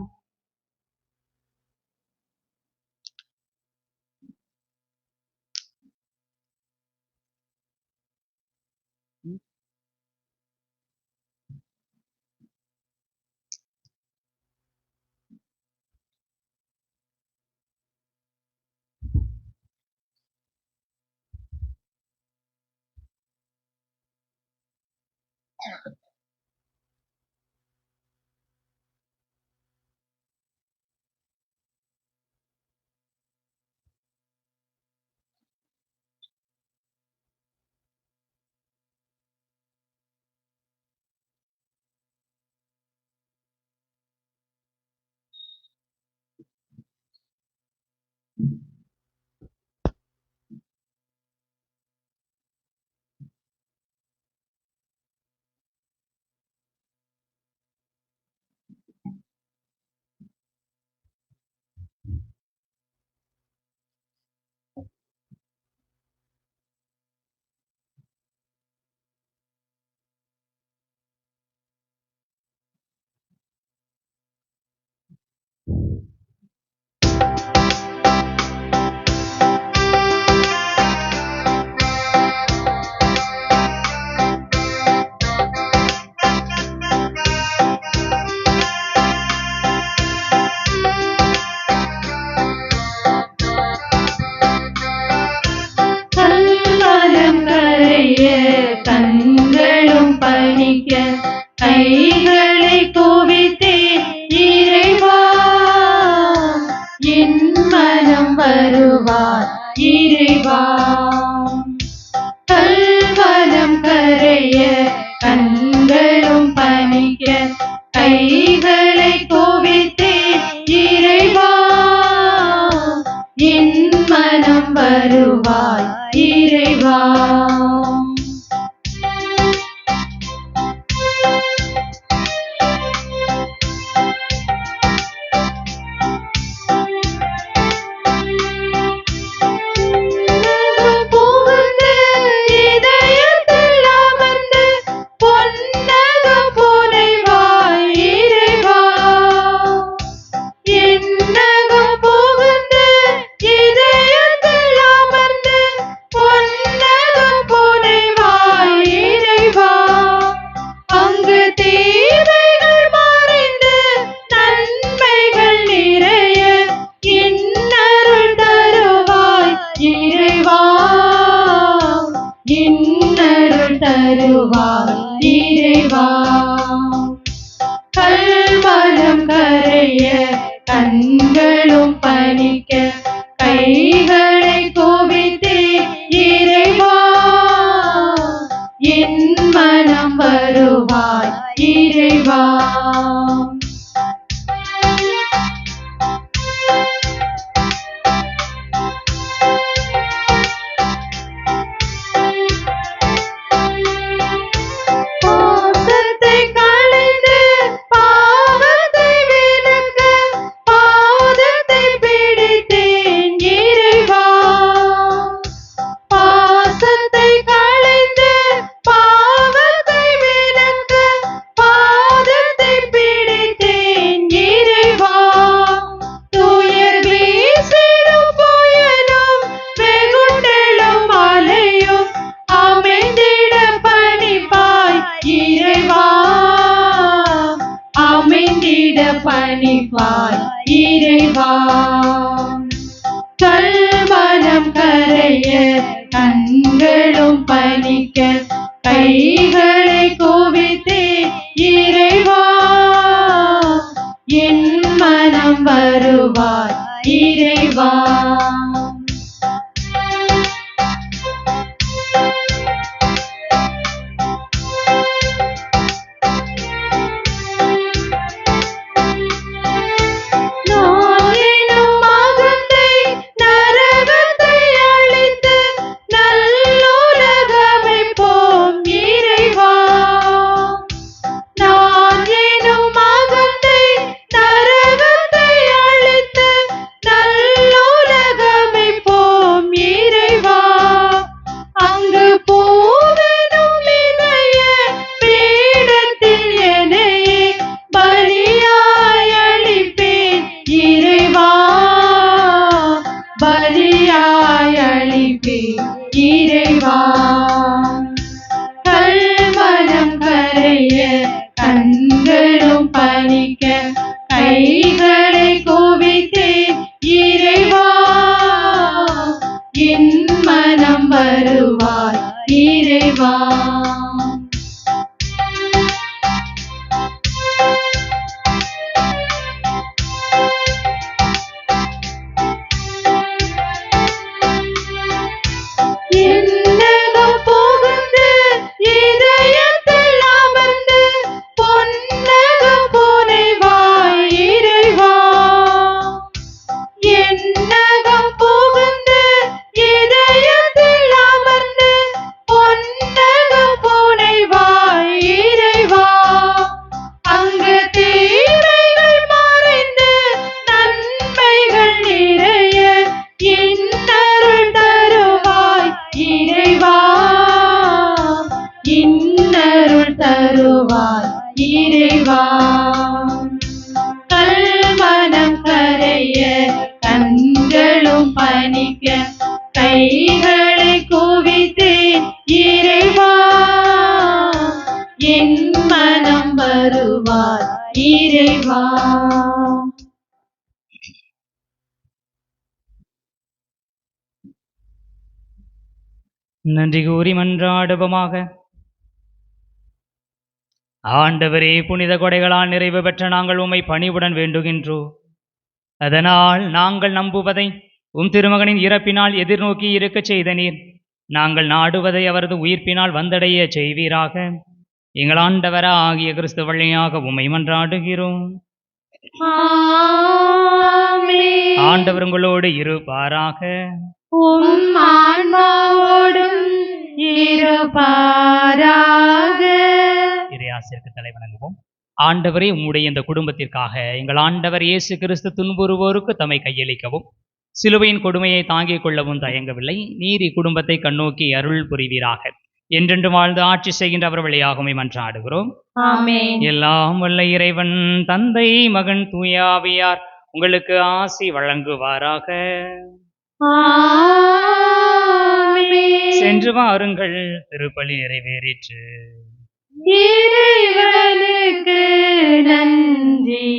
Speaker 7: கண்களும் பணிக்க கைகளை குவித்தே இறைவா, என் மனம் வருவார் இறைவா. கல்வனம் கரைய கண்களும் பணிக்க கைகளை குவித்தே இறைவா, என் மனம் வருவாய் இறைவா. வருவாய் இறைவா. கல்மனம் கரைய கண்களும் பனிக்க கைகளை குவித்தே இறைவா, என் மனம் வருவாய் இறைவா. பாசத்தை களைந்து பாவத்தை விலக்க பாதத்தை பிடித்தேன் இறைவா. பாசத்தை களைந்து பாவத்தை விலக்க பாதத்தை பிடித்தேன் இறைவா. துயர் வீசிடும் புயலும் வெகுண்டெழும் மலையும் அமைந்திட பணிப்பாய் இறைவா, அமைந்திட பணிப்பாய் இறைவா. கல்மனம் கரைய கண்களும் பனிக்க கைகளை குவித்தே இறைவா, என் மனம் வருவாய் இறைவா. நான் எனும் மகத்தை நரகத்தை அழித்து நல்லுலகமைப்போம் இறைவா. நான் எனும் மகத்தை நரகத்தை அழித்து நல்லுலகமைப்போம் இறைவா. அங்கு பூவெனும் இணைய பீடத்தில் என்னையே பலியாய் அளிப்பேன் இறைவா, பலியாய் அளிப்பேன் இறைவா. கல்மனம் கரைய கண்களும் பனிக்க கைகளை குவித்தேன் இறைவா, என் மனம் வருவாய் இறைவா. என்னகம் புகுந்து இதயத்தில் அமர்ந்து பொன்னகம் புனைவாய் இறைவா. என்னகம் புகுந்து இதயத்தில் அமர்ந்து பொன்னகம் புனைவாய் இறைவா. அங்கு தீமைகள் மறைந்து நன்மைகள் நிறைய இன்னருள் தருவாய் இறைவா, இன்னருள் தருவாய் இறைவா. கல்மனம் கரைய கண்களும் பனிக்க கைகளை குவித்தேன் இறைவா, என் மனம் வருவாய் இறைவா.
Speaker 2: நன்றி கூறி மன்றாடுவோமாக. ஆண்டவரே, புனித கொடைகளால் நிறைவு பெற்ற நாங்கள் உம்மை பணிவுடன் வேண்டுகின்றோம். அதனால் நாங்கள் நம்புவதை திருமகனின் இறப்பினால் எதிர்நோக்கி இருக்கச் செய்த நீர், நாங்கள் நாடுவதை அவரது உயிர்ப்பினால் வந்தடைய செய்வீராக. எங்கள் ஆண்டவராகிய கிறிஸ்து வழியாக உம்மை மன்றாடுகிறோம். ஆண்டவர் உங்களோடு இருப்பாராக.
Speaker 7: உம் ஆன்மாவோடும் இருப்பாராக.
Speaker 2: இறையாசிற்கு தலை வணங்குவோம். ஆண்டவரே, உம்முடைய இந்த குடும்பத்திற்காக எங்கள் ஆண்டவர் இயேசு கிறிஸ்து துன்புறுவோருக்கு தம்மை கையளிக்கவும் சிலுவையின் கொடுமையை தாங்கிக் கொள்ளவும் தயங்கவில்லை. நீர் இக்குடும்பத்தை கண்ணோக்கி அருள் புரிவீராக. என்றென்று வாழ்ந்து ஆட்சி செய்கின்ற அவர் வழியாக உம்மை மன்றாடுகிறோம்.
Speaker 7: ஆமென்.
Speaker 2: எல்லாம் வல்ல இறைவன் தந்தை மகன் தூயாவியார் உங்களுக்கு ஆசி வழங்குவாராக. சென்று வாருங்கள், திருப்பலி நிறைவேறிற்று.
Speaker 7: இறைவனுக்கு நன்றி.